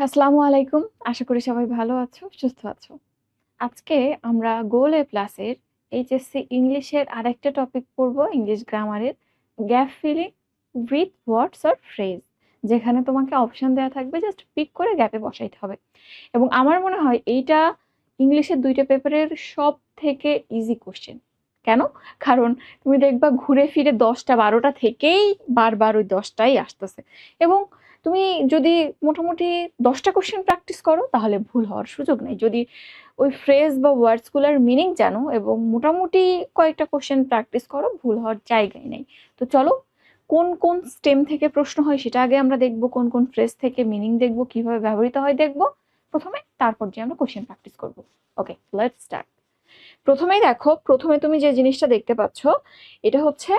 আসসালামু আলাইকুম। আশা করি সবাই ভালো আছো, সুস্থ আছো। আজকে আমরা গোল এ প্লাসের এইচএসসি ইংলিশের আরেকটা টপিক পড়বো, ইংলিশ গ্রামারের gap filling with words or phrase. যেখানে তোমাকে অপশন দেওয়া থাকবে, জাস্ট পিক করে গ্যাপে বসাইতে হবে। এবং আমার মনে হয় এইটা ইংলিশের ২টা পেপারের সবথেকে ইজি কোয়েশ্চেন। কেন? কারণ তুমি দেখবা ঘুরে ফিরে ১০টা ১২টা থেকেই বারবার ওই ১০টাই আসতেছে। এবং তুমি যদি মোটামুটি ১০টা কোয়েশ্চেন প্র্যাকটিস করো তাহলে ভুল হওয়ার সুযোগ নেই। যদি ওই ফ্রেজ বা ওয়ার্ডসগুলোর মিনিং জানো এবং মোটামুটি কয়েকটা কোয়েশ্চেন প্র্যাকটিস করো, ভুল হওয়ার জায়গায় নেই। তো চলো, কোন কোন স্টেম থেকে প্রশ্ন হয় সেটা আগে আমরা দেখব, কোন কোন ফ্রেজ থেকে মিনিং দেখব, কিভাবে ব্যবহৃত হয় দেখব প্রথমে, তারপর যে আমরা কোয়েশ্চেন প্র্যাকটিস করব। ওকে, লেটস স্টার্ট। প্রথমেই দেখো, প্রথমে তুমি যে জিনিসটা দেখতে পাচ্ছ এটা হচ্ছে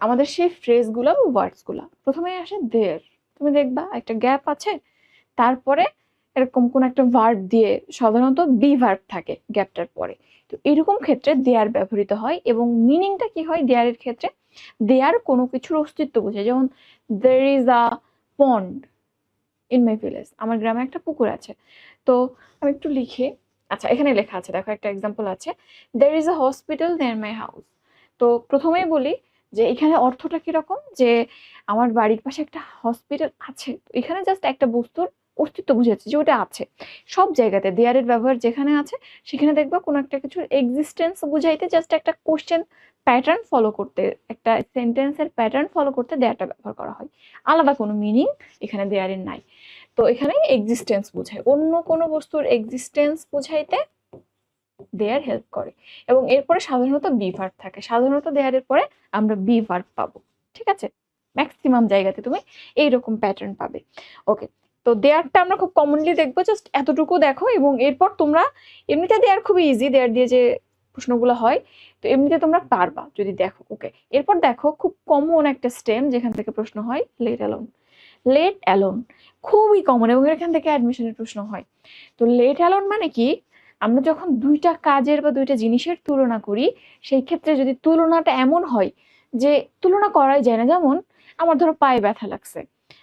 আমাদের সেই ফ্রেজগুলো বা ওয়ার্ডসগুলো। প্রথমে আসে দেয়ার। তুমি দেখবা একটা গ্যাপ আছে, তারপরে এরকম কোন একটা ভার্ব দিয়ে, সাধারণত বি ভার্ব থাকে গ্যাপটার পরে। তো এরকম ক্ষেত্রে দেয়ার ব্যবহৃত হয় এবং মিনিংটা কি হয় দেয়ারের ক্ষেত্রে? দেয়ার কোনো কিছুর অস্তিত্ব বোঝায়। যেমন there is a pond in my village, আমার গ্রামে একটা পুকুর আছে। তো আমি একটু লিখি। আচ্ছা, এখানে লেখা আছে, দেখো একটা এক্সাম্পল আছে, there is a hospital near my house. তো প্রথমেই বলি যে এখানে অর্থটা কিরকম, যে আমার বাড়ির পাশে একটা হসপিটাল আছে। তো এখানে জাস্ট একটা বস্তুর অস্তিত্ব বুঝাচ্ছে যে ওটা আছে। সব জায়গাতে দেয়ারের ব্যবহার যেখানে আছে সেখানে দেখবা কোনো একটা কিছুর এক্সিস্টেন্স বুঝাইতে, জাস্ট একটা কোশ্চেন প্যাটার্ন ফলো করতে, একটা সেন্টেন্সের প্যাটার্ন ফলো করতে দেয়ারটা ব্যবহার করা হয়। আলাদা কোনো মিনিং এখানে দেয়ারের নাই। তো এখানে এক্সিস্টেন্স বোঝায়, অন্য কোনো বস্তুর এক্সিস্টেন্স বুঝাইতে দেয়ার হেল্প করে। এবং এরপরে সাধারণত বি ভার্ব থাকে, সাধারণত দেয়ারের পরে আমরা বি ভার্ব পাবো। ঠিক আছে, ম্যাক্সিমাম জায়গাতে তুমি এইরকম প্যাটার্ন পাবে। ওকে, তো দেয়ারটা আমরা খুব কমনলি দেখবো, জাস্ট এতটুকু দেখো। এবং এরপর তোমরা এমনিতে দেয়ার খুবই ইজি, দেয়ার দিয়ে যে প্রশ্নগুলো হয় তো এমনিতে তোমরা পারবা যদি দেখো। ওকে, এরপর দেখো খুব কমন একটা স্টেম যেখান থেকে প্রশ্ন হয়, লেট অ্যালোন। লেট অ্যালোন খুবই কমন এবং এখান থেকে অ্যাডমিশনের প্রশ্ন হয়। তো লেট অ্যালোন মানে কি? আমরা যখন দুইটা কাজের বা দুইটা জিনিসের তুলনা করি, সেই ক্ষেত্রে যদি তুলনাটা এমন হয় যে তুলনা করাই যায় না, যেমন আমার ধরো পায়ে ব্যথা লাগছে,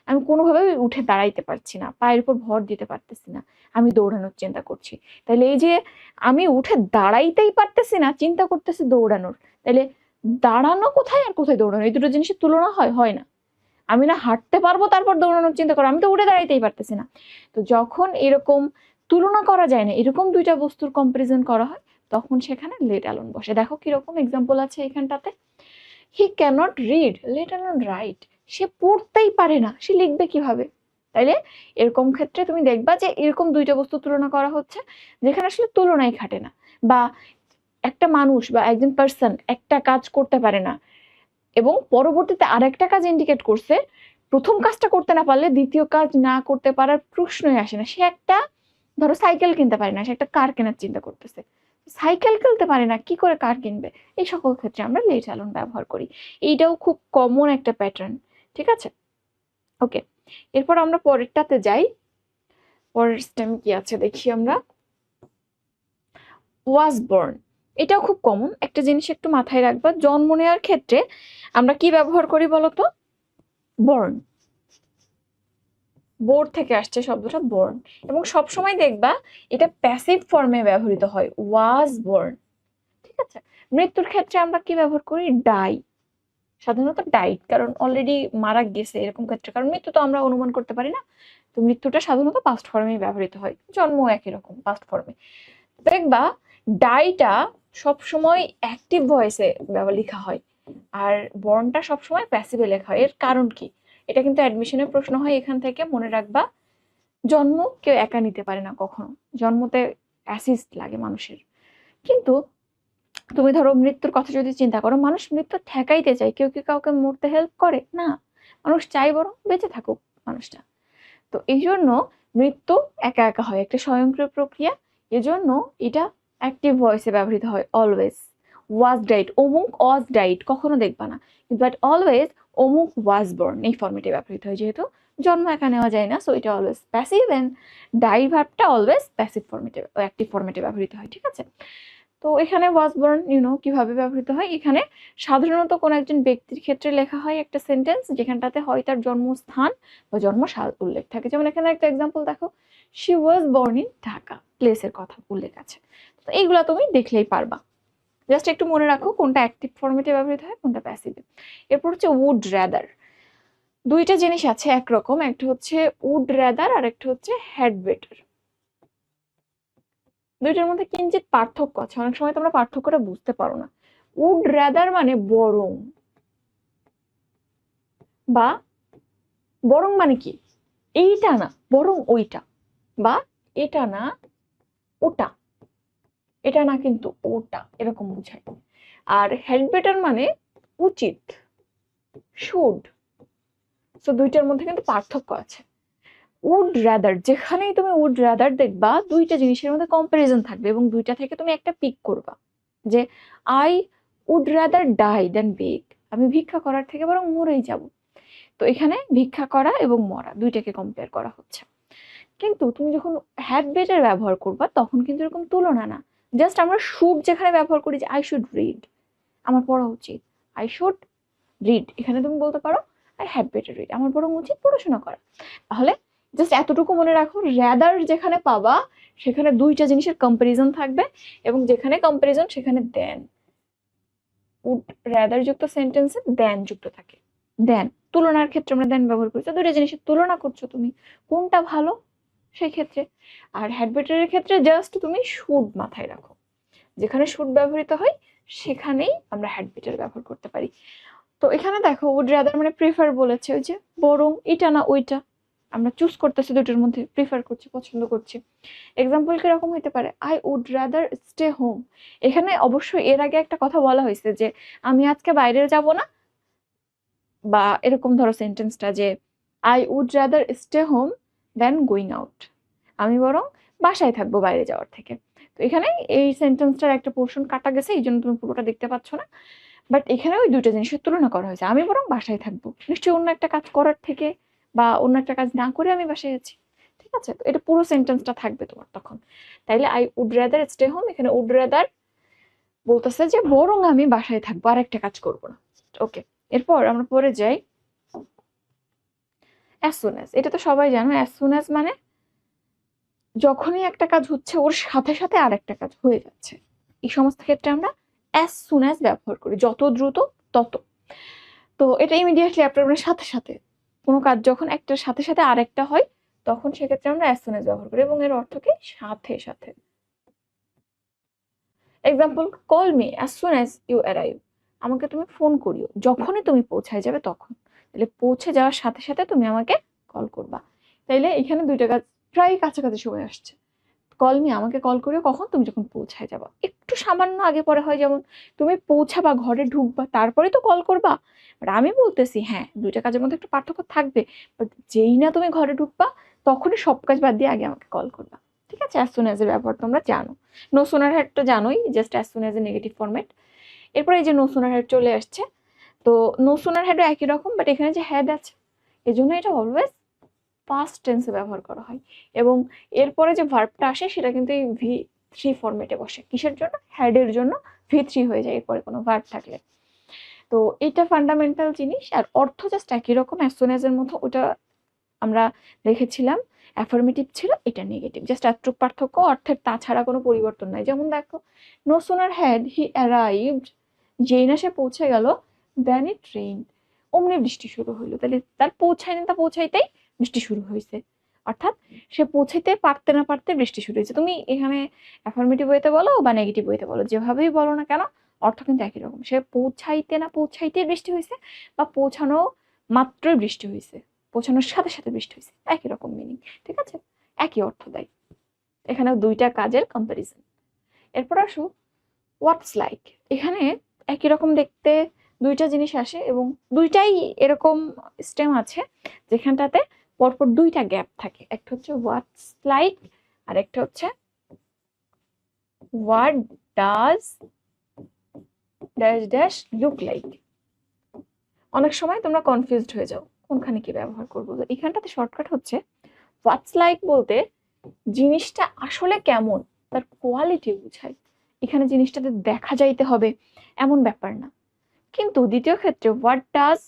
আমি কোনোভাবে উঠে দাঁড়াইতে পারছি না, পায়ের উপর ভর দিতে পারতেছি না, আমি দৌড়ানোর চিন্তা করছি। তাহলে এই যে আমি উঠে দাঁড়াইতেই পারতেছি না, চিন্তা করতেছি দৌড়ানোর, তাহলে দাঁড়ানো কোথায় আর কোথায় দৌড়ানো, এই দুটো জিনিসের তুলনা হয়? হয় না। আমি না হাঁটতে পারবো তারপর দৌড়ানোর চিন্তা করো, আমি তো উঠে দাঁড়াইতেই পারতেছি না। তো যখন এরকম তুলনা করা যায় না, এরকম দুইটা বস্তুর কম্পারিজন করা হয়, তখন সেখানে লেট অ্যালোন বসে। দেখো কিরকম এক্সাম্পল আছে এখানটাতে, he cannot read let alone write. সে পড়তেই পারে না, সে লিখবে কিভাবে? তাইলে এরকম ক্ষেত্রে তুমি দেখবা যে এরকম দুইটা বস্তু তুলনা করা হচ্ছে যেখানে আসলে তুলনাই খাটে না। বা একটা মানুষ বা একজন পার্সন একটা কাজ করতে পারে না এবং পরবর্তীতে আরেকটা কাজ ইন্ডিকেট করছে, প্রথম কাজটা করতে না পারলে দ্বিতীয় কাজ না করতে পারার প্রশ্নই আসে না। সে একটা, ধরো সাইকেল কিনতে পারে না, সে একটা কার কেনার চিন্তা করতেছে, সাইকেল কিনতে পারে না, কি করে কার কিনবে? এই সকল ক্ষেত্রে আমরা লেট অ্যালোন ব্যবহার করি। এইটাও খুব কমন একটা প্যাটার্ন। ঠিক আছে, ওকে, এরপর আমরা পরেরটাতে যাই। পরের স্টেম কি আছে দেখি আমরা, ওয়াজ বর্ন। এটাও খুব কমন একটা জিনিস, একটু মাথায় রাখবা, জন্ম নেওয়ার ক্ষেত্রে আমরা কি ব্যবহার করি বলতো? বর্ন। বোর্ড থেকে আসছে শব্দটা বর্ন, এবং সবসময় দেখবা এটা প্যাসিভ ফর্মে ব্যবহৃত হয়, ওয়াজ বর্ন। ঠিক আছে, মৃত্যুর ক্ষেত্রে আমরা কি ব্যবহার করি? ডাই। সাধারণত ডাইট, কারণ অলরেডি মারা গেছে এরকম ক্ষেত্রে, কারণ মৃত্যু তো আমরা অনুমান করতে পারি না। তো মৃত্যুটা সাধারণত পাস্ট ফর্মেই ব্যবহৃত হয়, জন্ম একই রকম পাস্ট ফর্মে। দেখবা ডাইটা সবসময় অ্যাক্টিভ ভয়েসে লেখা হয়, আর বর্নটা সবসময় প্যাসিভে লেখা হয়। এর কারণ কি? এটা কিন্তু অ্যাডমিশনের প্রশ্ন হয়, এখান থেকে মনে রাখবা। জন্ম কেউ একা নিতে পারে না কখনো, জন্মতে অ্যাসিস্ট লাগে মানুষের। কিন্তু তুমি ধরো মৃত্যুর কথা যদি চিন্তা করো, মানুষ মৃত্যু ঠেকাইতে চায়, কেউ কি কাউকে মরতে হেল্প করে না, মানুষ চাই বরং বেঁচে থাকুক মানুষটা। তো এই জন্য মৃত্যু একা একা হয়, একটা স্বয়ংক্রিয় প্রক্রিয়া। এজন্য এটা অ্যাক্টিভ ভয়েসে ব্যবহৃত হয় অলওয়েজ। ওয়াজ ডাইড, অমুক ওয়াজ ডাইড কখনো দেখবা না, বাট অলওয়েজ অমুক ওয়াজ বর্ন এই ফর্মেটে ব্যবহৃত হয়, যেহেতু জন্ম একা নেওয়া যায় না, সো এটা অলওয়েজ প্যাসিভ, এন্ড ডাই ভার্বটা অলওয়েজ প্যাসিভ ফর্মেটে, অ্যাক্টিভ ফর্মেটে ব্যবহৃত হয়। ঠিক আছে, তো এখানে ওয়াজ বর্ন কিভাবে ব্যবহৃত হয়, এখানে সাধারণত কোনো একজন ব্যক্তির ক্ষেত্রে লেখা হয় একটা সেন্টেন্স যেখানটাতে হয় তার জন্মস্থান বা জন্মসাল উল্লেখ থাকে। যেমন এখানে একটা এক্সাম্পল দেখো, she was born in Dhaka, প্লেসের কথা উল্লেখ আছে। তো এইগুলা তুমি দেখলেই পারবা। জাস্ট একটু মনে রাখো কোনটা অ্যাক্টিভ ফর্মেটে ব্যবহৃত হয়, কোনটা প্যাসিভে। এরপর হচ্ছে উড র্যাদার। দুইটা জিনিস আছে একরকম, একটা হচ্ছে উড র্যাদার আর একটা হচ্ছে হ্যাড বেটার। দুইটার মধ্যে কিঞ্চিত পার্থক্য আছে, অনেক সময় তোমরা পার্থক্যটা বুঝতে পারো না। উড র্যাদার মানে বরং, বা বরং মানে কি, এইটা না বরং ওইটা, বা এটা না ওটা, এটা না কিন্তু ওটা, এরকম বোঝায়। আর হ্যাড বেটার মানে উচিত, শুড। তো দুইটার মধ্যে কিন্তু পার্থক্য আছে। উড রাদার, যেখানেই তুমি উড রাদার দেখবা দুইটা জিনিসের মধ্যে কম্পারিজন থাকবে এবং দুইটা থেকে তুমি একটা পিক করবা, যে আই উড রাদার ডাই দেন বেগ, আমি ভিক্ষা করার থেকে বরং মরেই যাব। তো এখানে ভিক্ষা করা এবং মরা দুইটাকে কম্পেয়ার করা হচ্ছে। কিন্তু তুমি যখন হ্যাড বেটার ব্যবহার করবা তখন কিন্তু এরকম তুলনা না। জাস্ট আমরা শুড যেখানে ব্যবহার করি, যে আই শুড রিড, আমার পড়া উচিত, আই শুড রিড, এখানে তুমি বলতে পারো আই হ্যাড বেটার রিড, আমার বরং উচিত পড়াশোনা করা। তাহলে জাস্ট এতটুকু মনে রাখো, র্যাদার যেখানে পাবা সেখানে দুইটা জিনিসের কম্পারিজন থাকবে, এবং যেখানে কম্পারিজন সেখানে দেন, উড র্যাদার যুক্ত সেন্টেন্সে দেন যুক্ত থাকে। দেন, তুলনার ক্ষেত্রে আমরা দেন ব্যবহার করছি, দুইটা জিনিসের তুলনা করছো তুমি, কোনটা ভালো সেই ক্ষেত্রে। আর হ্যাড বেটারের ক্ষেত্রে জাস্ট তুমি শুড মাথায় রাখো, যেখানে শুড ব্যবহৃত হয় সেখানেই আমরা হ্যাড বেটার ব্যবহার করতে পারি। তো এখানে দেখো উড রাদার মানে প্রিফার বলেছে, ওই যে বরং এটা না ওইটা, আমরা চুজ করতেছি দুটোর মধ্যে, প্রিফার করছি, পছন্দ করছি। এক্সাম্পল কিরকম হতে পারে, I would rather stay home. এখানে অবশ্যই এর আগে একটা কথা বলা হয়েছে যে আমি আজকে বাইরে যাব না, বা এরকম ধরো সেন্টেন্সটা যে I would rather stay home than going out, আমি বরং বাসায় থাকবো বাইরে যাওয়ার থেকে। তো এখানে এই সেন্টেন্সটার একটা পোর্শন কাটা গেছে, এই জন্য তুমি পুরোটা দেখতে পাচ্ছ না। বাট এখানে ওই দুইটা জিনিসের তুলনা করা হয়েছে, আমি বরং বাসায় থাকবো, নিশ্চয়ই অন্য একটা কাজ করার থেকে, বা অন্য একটা কাজ না করে আমি বাসায় আছি। ঠিক আছে, তো এটা পুরো সেন্টেন্সটা থাকবে তোমার তখন। তাইলে I would rather stay home, এখানে উড রাদার বলতেছে যে বরং আমি বাসায় থাকবো, আর একটা কাজ করবো না। ওকে, এরপর আমরা পরে যাই অ্যাজ সুন অ্যাজ। এটা তো সবাই জানো, অ্যাজ সুন অ্যাজ মানে যখনই একটা কাজ হচ্ছে ওর সাথে সাথে আর একটা কাজ হয়ে যাচ্ছে, এই সমস্ত ক্ষেত্রে আমরা অ্যাজ সুন অ্যাজ ব্যবহার করি, যত দ্রুত তত। তো এটা ইমিডিয়েটলি আপনার সাথে সাথে, কোনো কাজ যখন একটার সাথে সাথে আরেকটা হয় তখন সেক্ষেত্রে আমরা অ্যাজ সুন অ্যাজ ব্যবহার করি, এবং এর অর্থ কি, সাথে সাথে। Example, call me as soon as you arrive, আমাকে তুমি ফোন করিও যখনই তুমি পৌঁছায় যাবে তখন। তাহলে পৌঁছে যাওয়ার সাথে সাথে তুমি আমাকে কল করবা। তাইলে এখানে দুইটা কাজ প্রায় কাছাকাছি সময় আসছে। কল মি, আমাকে কল করিও কখন, তুমি যখন পৌঁছায় যাবা। একটু সামান্য আগে পরে হয়, যেমন তুমি পৌঁছাবা, ঘরে ঢুকবা, তারপরে তো কল করবা। বাট আমি বলতেছি হ্যাঁ, দুইটা কাজের মধ্যে একটু পার্থক্য থাকবে, বাট যেই না তুমি ঘরে ঢুকবা তখনই সব কাজ বাদ দিয়ে আগে আমাকে কল করবা। ঠিক আছে, অ্যাজ সুন অ্যাজ এর ব্যাপার তোমরা জানো। নো সুনার হ্যাড তো জানোই, জাস্ট অ্যাজ সুন অ্যাজ এর নেগেটিভ ফরম্যাট। এরপরে এই যে নো সুনার হ্যাড চলে আসছে, তো নো সুনার হ্যাডও একই রকম, বাট এখানে যে হ্যাড আছে এই জন্য এটা অলওয়েজ পাস্ট টেন্সে ব্যবহার করা হয়, এবং এরপরে যে ভার্বটা আসে সেটা কিন্তু এই V3 ফরম্যাটে বসে। কিসের জন্য, হ্যাডের জন্য V3 হয়ে যায় এরপরে কোনো ভার্ব থাকলে। তো এটা ফান্ডামেন্টাল জিনিস, আর অর্থ জাস্ট একই রকম, অ্যাজ সুন অ্যাজ এর মতো ওটা আমরা দেখেছিলাম অ্যাফার্মেটিভ ছিল, এটা নেগেটিভ, জাস্ট এতটুকু পার্থক্য, অর্থের তাছাড়া কোনো পরিবর্তন নাই। যেমন দেখো, no sooner had he arrived, যেই না সে পৌঁছে গেল, দেন ইট রেইনড, অমনি বৃষ্টি শুরু হইলো। তাহলে তার পৌঁছায়নি, তা পৌঁছাইতেই বৃষ্টি শুরু হয়েছে, অর্থাৎ সে পৌঁছাইতে পারতে না পারতে বৃষ্টি শুরু হয়েছে। তুমি এখানে অ্যাফার্মেটিভ ওয়েতে বলো বা নেগেটিভ ওয়েতে বলো, যেভাবেই বলো না কেন অর্থ কিন্তু একই রকম। সে পৌঁছাইতে না পৌঁছাইতেই বৃষ্টি হয়েছে, বা পৌঁছানো মাত্রই বৃষ্টি হয়েছে, পৌঁছানোর সাথে সাথে বৃষ্টি হয়েছে, একই রকম মিনিং। ঠিক আছে, একই অর্থ দেয়, এখানেও দুইটা কাজের কম্পারিজন। এরপর আসো হোয়াটস লাইক। এখানে একই রকম দেখতে দুইটা জিনিস আসে, এবং দুইটাই এরকম স্টেম আছে যেখানটাতে পরপর দুইটা গ্যাপ থাকে। একটা হচ্ছে হোয়াটস লাইক, আর একটা হচ্ছে what does dash dash look like. অনেক সময় তোমরা কনফিউজড হয়ে যাও কোনখানে কি ব্যবহার করবো। তো এখানটাতে শর্টকাট হচ্ছে, হোয়াটস লাইক বলতে জিনিসটা আসলে কেমন তার কোয়ালিটি বোঝায়, এখানে জিনিসটাতে দেখা যাইতে হবে এমন ব্যাপার না। কিন্তু দ্বিতীয় ক্ষেত্রে what does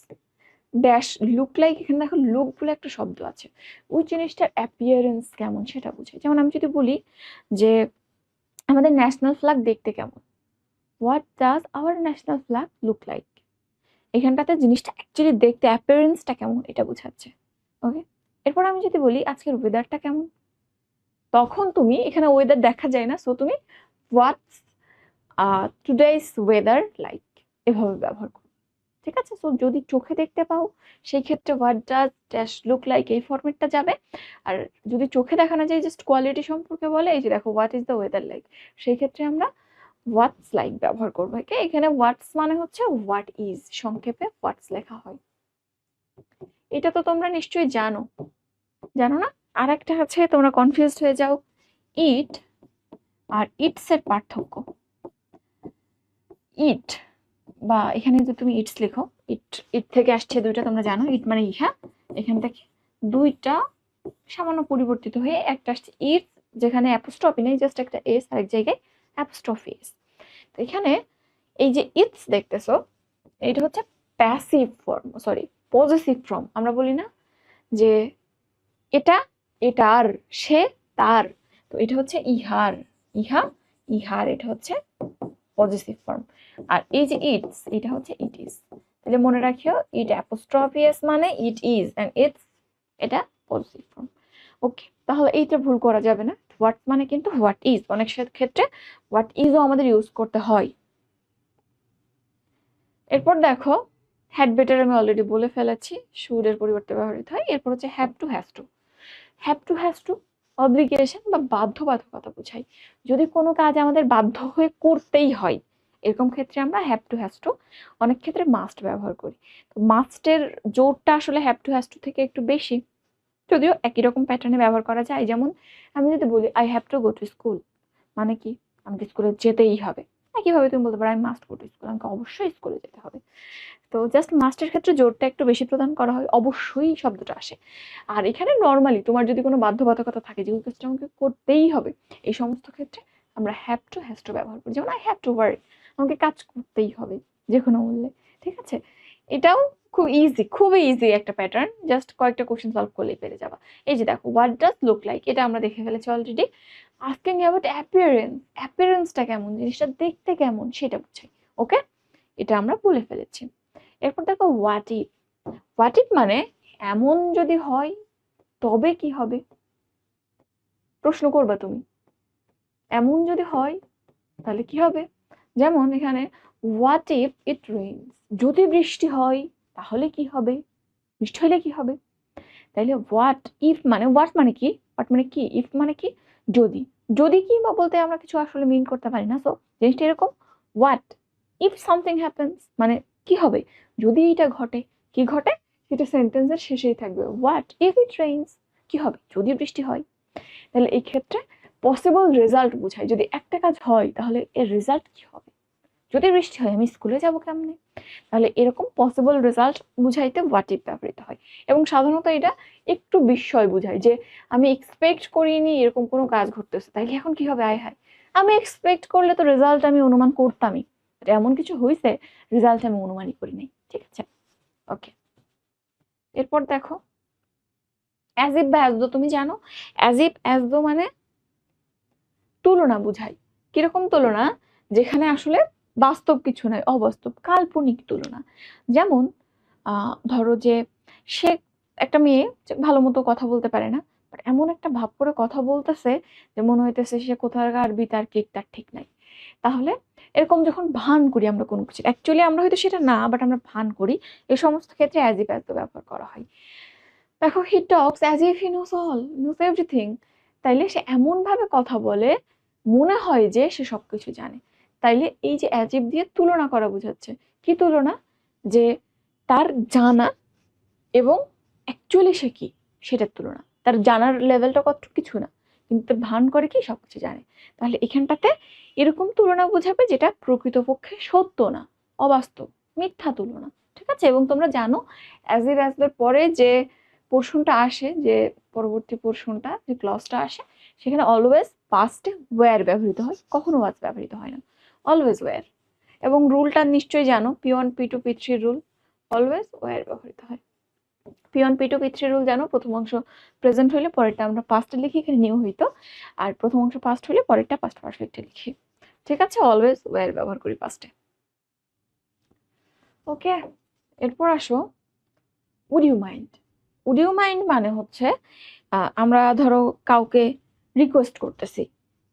dash look like, এখানে দেখো লুক বলে একটা শব্দ আছে, ওই জিনিসটার অ্যাপিয়ারেন্স কেমন সেটা বোঝায়। যেমন আমি যদি বলি যে আমাদের ন্যাশনাল ফ্ল্যাগ দেখতে কেমন, what does our national flag look like, এখানটাতে জিনিসটা অ্যাকচুয়ালি দেখতে অ্যাপিয়ারেন্সটা কেমন এটা বোঝাচ্ছে। ওকে, এরপর আমি যদি বলি আজকের ওয়েদারটা কেমন, তখন তুমি এখানে ওয়েদার দেখা যায় না, সো তুমি হোয়াটস টুডেজ ওয়েদার লাইক এভাবে ব্যবহার করো। ঠিক আছে, সো যদি চোখে দেখতে পাও সেই ক্ষেত্রে what does dash look like এই ফরম্যাটটা যাবে। আর যদি চোখে দেখানো যায় জাস্ট কোয়ালিটি সম্পর্কে বলে, এই যে দেখো what is the weather like, সেই ক্ষেত্রে আমরা হোয়াটস লাইক ব্যবহার করবো। ওকে, এখানে হোয়াটস মানে হচ্ছে হোয়াট ইজ, সংক্ষেপে হোয়াটস লেখা হয়। এটা তো তোমরা নিশ্চয়ই জানো, জানো না? আর একটা আছে, তোমরা কনফিউজড হয়ে যাও, ইট আর ইটস এর পার্থক্য। ইট বা এখানে যদি তুমি ইটস লেখো, ইট ইট থেকে আসছে দুইটা, তোমরা জানো ইট মানে ইহা, এখান থেকে দুইটা সামান্য পরিবর্তিত হয়ে একটা আসছে ইট, যেখানে অ্যাপোস্ট্রফি নেই, জাস্ট একটা এস, আরেক জায়গায় অ্যাপোস্ট্রফি এস। তো এখানে এই যে ইটস দেখতেছো, এটা হচ্ছে passive form, sorry possessive form. আমরা বলি না যে এটা এটার, সে তার, তো এটা হচ্ছে ইহার, ইহা ইহার, এটা হচ্ছে পজেসিভ ফর্ম। আর এই যে ইটস, এটা হচ্ছে ইট ইজ। তাহলে মনে রাখিও, ইট অ্যাপোস্ট্রফি এস মানে ইট ইজ, এন্ড ইটস এটা পজেসিভ ফর্ম। ওকে, তাহলে এইটা ভুল করা যাবে না, হোয়াট মানে কিন্তু হোয়াট ইজ, অনেক ক্ষেত্রে হোয়াট ইজও আমাদের ইউজ করতে হয়। এরপর দেখো হ্যাড বেটার আমি অলরেডি বলে ফেলেছি, শুড এর পরিবর্তে ব্যবহৃত হয়। এরপর হচ্ছে have to, has to. Have to has to obligation বা বাধ্যবাধকতা বোঝায়। যদি কোনো কাজ আমাদের বাধ্য হয়ে করতেই হয়, এরকম ক্ষেত্রে আমরা হ্যাভ টু হ্যাজ টু, অনেক ক্ষেত্রে মাস্ট ব্যবহার করি। তো মাস্টের জোরটা আসলে হ্যাভ টু হ্যাজ টু থেকে একটু বেশি, যদিও একই রকম প্যাটার্নে ব্যবহার করা যায়। যেমন আমি যদি বলি I have to go to school, মানে কি আমাকে স্কুলে যেতেই হবে। একইভাবে তুমি বলতে পারো I must go to school, আমাকে অবশ্যই স্কুলে যেতে হবে। তো জাস্ট মাস্টের ক্ষেত্রে জোরটা একটু বেশি প্রদান করা হয়, অবশ্যই শব্দটা আসে। আর এখানে নর্মালি তোমার যদি কোনো বাধ্যবাধকতা থাকে যে ওই কাজটা আমাকে করতেই হবে, এই সমস্ত ক্ষেত্রে আমরা হ্যাভ টু হ্যাজ টু ব্যবহার করি। যেমন আই হ্যাভ টু ওয়ার্ক, আমাকে কাজ করতেই হবে যে কোনো মূল্যে। ঠিক আছে, এটাও খুব ইজি, খুবই ইজি একটা প্যাটার্ন, জাস্ট কয়েকটা কোশ্চেন সলভ করলেই পেরে যাবা। এই যে দেখো হোয়াট ডাজ লুক লাইক, এটা আমরা দেখে ফেলেছি অলরেডি। আস্কিং অ্যাবাউট অ্যাপিয়ারেন্স, অ্যাপিয়ারেন্সটা কেমন, জিনিসটা দেখতে কেমন সেটা বুঝাই। ওকে, এটা আমরা বলে ফেলেছি। এরপর দেখো হোয়াট ইফ। হোয়াট ইফ মানে এমন যদি হয় তবে কি হবে, প্রশ্ন করবা তুমি, এমন যদি হয় তাহলে কি হবে। যেমন এখানে হোয়াট ইফ ইট রেইনস, যদি বৃষ্টি হয় তাহলে কি হবে, বৃষ্টি হলে কি হবে। তাইলে হোয়াট ইফ মানে হোয়াট মানে কি, হোয়াট মানে কি, ইফ মানে কি যদি, যদি কি বা বলতে আমরা কিছু আসলে মিন করতে পারি না। সো জিনিসটা এরকম, হোয়াট ইফ সামথিং হ্যাপেন্স মানে কি হবে যদি এটা ঘটে, কি ঘটে সেটা সেন্টেন্সের শেষেই থাকবে। হোয়াট ইফ ইট রেইনস, কি হবে যদি বৃষ্টি হয়। তাহলে এই ক্ষেত্রে পসিবল রেজাল্ট বোঝায়, যদি একটা কাজ হয় তাহলে এর রেজাল্ট কি হবে, যদি বৃষ্টি হয় আমি স্কুলে যাব কেমনে। তাহলে এরকম পসিবল রেজাল্ট বুঝাইতে হোয়াট ইফ ব্যবহৃত হয়। এবং সাধারণত এটা একটু বিস্ময় বুঝায়, যে আমি এক্সপেক্ট করিনি এরকম কোনো কাজ ঘটতেছে, তাইলে এখন কি হবে, আয় হায় আমি এক্সপেক্ট করলে তো রেজাল্ট আমি অনুমান করতামই, এমন কিছু হয়েছে রেজাল্ট আমি অনুমানই করি নাই। ঠিক আছে, ওকে। এরপর দেখো অ্যাজ ইফ বা অ্যাজ দো, তুমি জানো অ্যাজ ইফ অ্যাজ দো মানে তুলনা বুঝায়। কিরকম তুলনা, যেখানে আসলে বাস্তব কিছু নয়, অবাস্তব কাল্পনিক তুলনা। যেমন ধরো যে সে একটা মেয়ে ভালো মতো কথা বলতে পারে না, এমন একটা ভাব করে কথা বলতেছে যে মনে হইতেছে সে কোথাকার বিতার্কিক তার ঠিক নাই। তাহলে এরকম যখন ভান করি আমরা কোনো কিছু, অ্যাকচুয়ালি আমরা হয়তো সেটা না, বাট আমরা ভান করি, এই সমস্ত ক্ষেত্রে অ্যাজ ইফ অ্যাজ দো ব্যবহার করা হয়। দেখো he talks as if he knows all, knows everything, তাইলে সে এমন ভাবে কথা বলে মনে হয় যে সে সবকিছু জানে। তাইলে এই যে অ্যাজ ইফ দিয়ে তুলনা করা বোঝাচ্ছে, কি তুলনা, যে তার জানা এবং অ্যাকচুয়ালি সে কি সেটার তুলনা। তার জানার লেভেলটা কত কিছু না, কিন্তু ভান করে কি সবকিছু জানে। তাহলে এখানটাতে এরকম তুলনা বোঝাবে যেটা প্রকৃতপক্ষে সত্য না, অবাস্তব, মিথ্যা তুলনা। ঠিক আছে, এবং তোমরা জানো অ্যাজ ইফ অ্যাজ এর পরে যে পোর্শনটা আসে, যে পরবর্তী পোর্শনটা যে ক্লজটা আসে, সেখানে অলওয়েজ পাস্টে ওয়্যার ব্যবহৃত হয়, কখনো ওয়াজ ব্যবহৃত হয় না, অলওয়েজ ওয়্যার। এবং রুলটা নিশ্চয়ই জানো, P1 P2 P3 rule, always wire ব্যবহৃত হয়। P1 P2 P3 রুল জানো, প্রথম অংশ প্রেজেন্ট হইলে পরেরটা আমরা পাস্টে লিখি, এখানে নিউ হইতো, আর প্রথম অংশ পাস্ট হইলে পরেরটা পাস্ট পারফেক্টে লিখি। ঠিক আছে, অলওয়েজ ওয়্যার ব্যবহার করি পাস্টে। ওকে, এরপর আসো would you mind. Would you mind মানে হচ্ছে আমরা ধরো কাউকে রিকোয়েস্ট করতেছি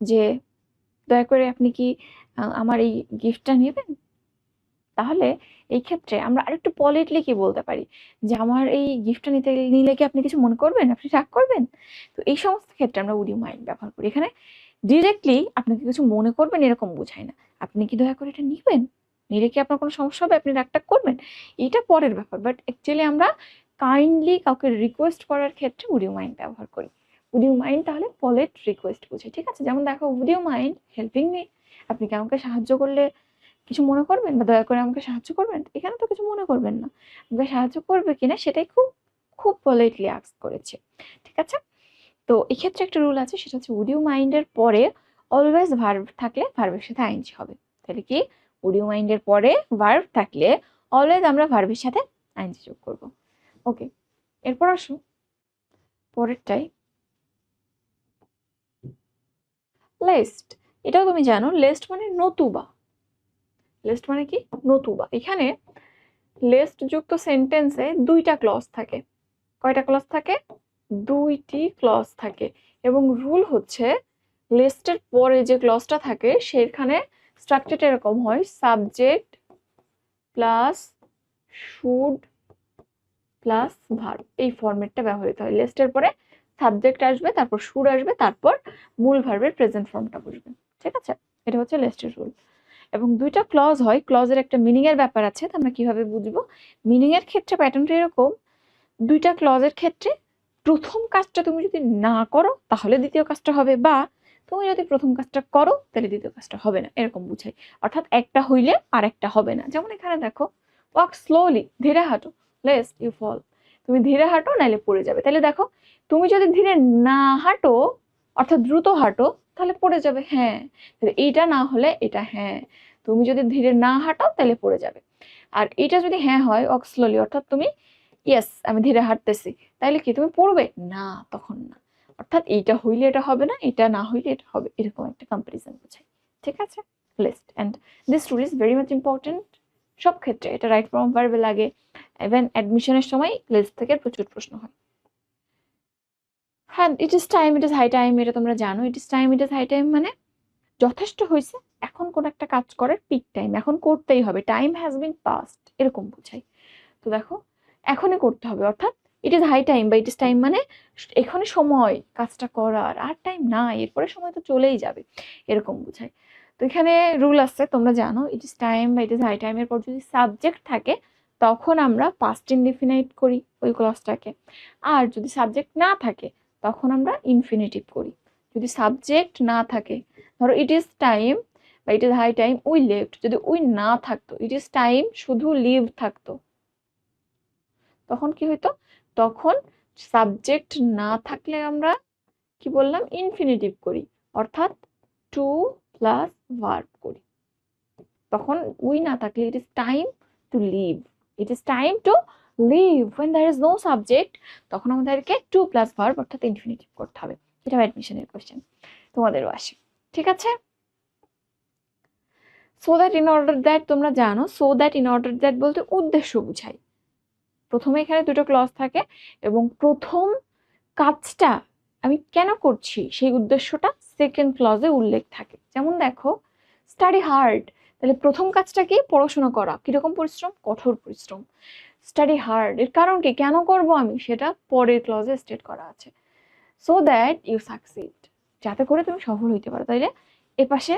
যে দয়া করে আপনি কি আমার এই গিফটটা নেবেন। তাহলে এই ক্ষেত্রে আমরা আরেকটু পলিটলি কি বলতে পারি, যে আমার এই গিফটটা নিলে কি আপনি কিছু মনে করবেন, আপনি রাগ করবেন। তো এই সমস্ত ক্ষেত্রে আমরা উড ইউ মাইন্ড ব্যবহার করি। এখানে ডিরেক্টলি আপনাকে কিছু মনে করবেন এরকম বোঝায় না, আপনি কি দয়া করে এটা নিবেন, নিলে কি আপনার কোনো সমস্যা হবে, আপনি রাগটা করবেন, এটা পরের ব্যাপার। বাট অ্যাকচুয়ালি আমরা কাইন্ডলি কাউকে রিকোয়েস্ট করার ক্ষেত্রে উড ইউ মাইন্ড ব্যবহার করি। উড ইউ মাইন্ড তাহলে পলিট রিকোয়েস্ট বুঝে, ঠিক আছে। যেমন দেখো, would you mind helping me, আপনি কি আমাকে সাহায্য করলে কিছু মনে করবেন, বা দয়া করে আমাকে সাহায্য করবেন। এখানে তো কিছু মনে করবেন না, আমাকে সাহায্য করবে কিনা সেটাই খুব খুব পলাইটলি আস্ক করেছে, ঠিক আছে। তো এক্ষেত্রে একটা রুল আছে, সেটা হচ্ছে উড ইউ মাইন্ডের পরে অলওয়েজ ভার্ব থাকলে ভার্বের সাথে আইএনজি হবে। তাহলে কি, উড ইউ মাইন্ডের পরে ভার্ব থাকলে অলওয়েজ আমরা ভার্বের সাথে আইএনজি যোগ করব। ওকে, এরপর আসো পরেরটাই, লেস্ট। এটাও তুমি জানো, লেস্ট মানে নতুবা। লেস্ট মানে কি, নতুবা। এখানে লেস্ট যুক্ত সেন্টেন্সে দুইটা ক্লজ থাকে। কয়টা ক্লজ থাকে, দুইটি ক্লজ থাকে। এবং রুল হচ্ছে লিস্টের পরে যে ক্লজটা থাকে সেখানে স্ট্রাকচারটা এরকম হয়, subject plus should plus verb, এই ফরম্যাটটা ব্যবহৃত হয়। লিস্টের পরে সাবজেক্ট আসবে, তারপর শুড আসবে, তারপর মূল ভার্বের প্রেজেন্ট ফর্মটা বসবে, ঠিক আছে। এটা হচ্ছে লিস্টের রুল। এবং দুইটা ক্লজ হয়, ক্লজের একটা মিনিং এর ব্যাপার আছে, তো আমরা কিভাবে বুঝবো। মিনিং এর ক্ষেত্রে প্যাটার্নটা এরকম, দুইটা ক্লজের ক্ষেত্রে প্রথম কাজটা তুমি যদি না করো তাহলে দ্বিতীয় কাজটা হবে, বা তুমি যদি প্রথম কাজটা করো তাহলে দ্বিতীয় কাজটা হবে না, এরকম বুঝাই। অর্থাৎ একটা হইলে আর একটা হবে না। যেমন এখানে দেখো, ওয়াক স্লোলি, ধীরে হাঁটো, লেস্ট ইউ ফল, তুমি ধীরে হাঁটো নাইলে পড়ে যাবে। তাহলে দেখো, তুমি যদি ধীরে না হাঁটো অর্থাৎ দ্রুত হাঁটো তাহলে পড়ে যাবে, হ্যাঁ। তাহলে এইটা না হলে এটা হ্যাঁ, তুমি যদি ধীরে না হাঁটো তাহলে পড়ে যাবে। আর এটা যদি হ্যাঁ হয়, ওয়াক স্লোলি, অর্থাৎ তুমি ইয়েস আমি ধীরে হাঁটতেছি, তাইলে কি তুমি পড়বে না, তখন না। অর্থাৎ এইটা হইলে এটা হবে না, এটা না হইলে এটা হবে, এরকম একটা কম্পারিজন বোঝায়, ঠিক আছে। List and this rule is very much important. সব ক্ষেত্রে এটা রাইট ফর্ম ভার্বে লাগে, ইভেন অ্যাডমিশনের সময় লিস্ট থেকে প্রচুর প্রশ্ন হয়। হ্যাঁ, it is time, it is high time, এটা তোমরা জানো। It is time, it is high time মানে যথেষ্ট হয়েছে, এখন কোন একটা কাজ করার পিক টাইম, এখন করতেই হবে, টাইম হ্যাজ বিন পাস্ট, এরকম বোঝায়। তো দেখো, এখনই করতে হবে, অর্থাৎ ইট ইজ হাই টাইম বা ইট ইজ টাইম মানে এখনই সময় কাজটা করার, আর টাইম নাই, এরপরে সময় তো চলেই যাবে, এরকম বোঝায়। তো এখানে রুল আছে, তোমরা জানো, ইট ইজ টাইম বা ইট ইজ হাই টাইমের পর যদি সাবজেক্ট থাকে তখন আমরা পাস্ট ইনডিফিনাইট করি ওই ক্লজটাকে, আর যদি সাবজেক্ট না থাকে তখন আমরা ইনফিনিটিভ করি। যদি সাবজেক্ট না থাকে, ধরো ইট ইজ টাইম বা it is high time we left, যদি উই না থাকতো, ইট ইজ টাইম শুধু লিভ থাকতো, তখন কি হইতো, তখন সাবজেক্ট না থাকলে আমরা কি বললাম, ইনফিনিটিভ করি, অর্থাৎ টু প্লাস ভার্ব করি। তখন উই না থাকলে it is time to leave, it is time to leave when there is no subject, তখন আমাদেরকে টু প্লাস ভার্ব অর্থাৎ ইনফিনিটিভ করতে হবে। এটা অ্যাডমিশনের কোশ্চেন, তোমাদেরও আসে, ঠিক আছে। So that in order that, তোমরা জানো so that in order that বলতে উদ্দেশ্য বুঝাই। প্রথমে এখানে দুটো ক্লজ থাকে এবং প্রথম কাজটা আমি কেন করছি সেই উদ্দেশ্যটা সেকেন্ড ক্লজে উল্লেখ থাকে। যেমন দেখো, স্টাডি হার্ড, তাহলে প্রথম কাজটা কি, পড়াশোনা করা। কিরকম পরিশ্রম, কঠোর পরিশ্রম। স্টাডি হার্ড এর কারণ কি, কেন করব আমি, সেটা পরের ক্লজে স্টেট করা আছে। সো দ্যাট ইউ সাকসিড, যাতে করে তুমি সফল হইতে পারো। তাইলে এপাশে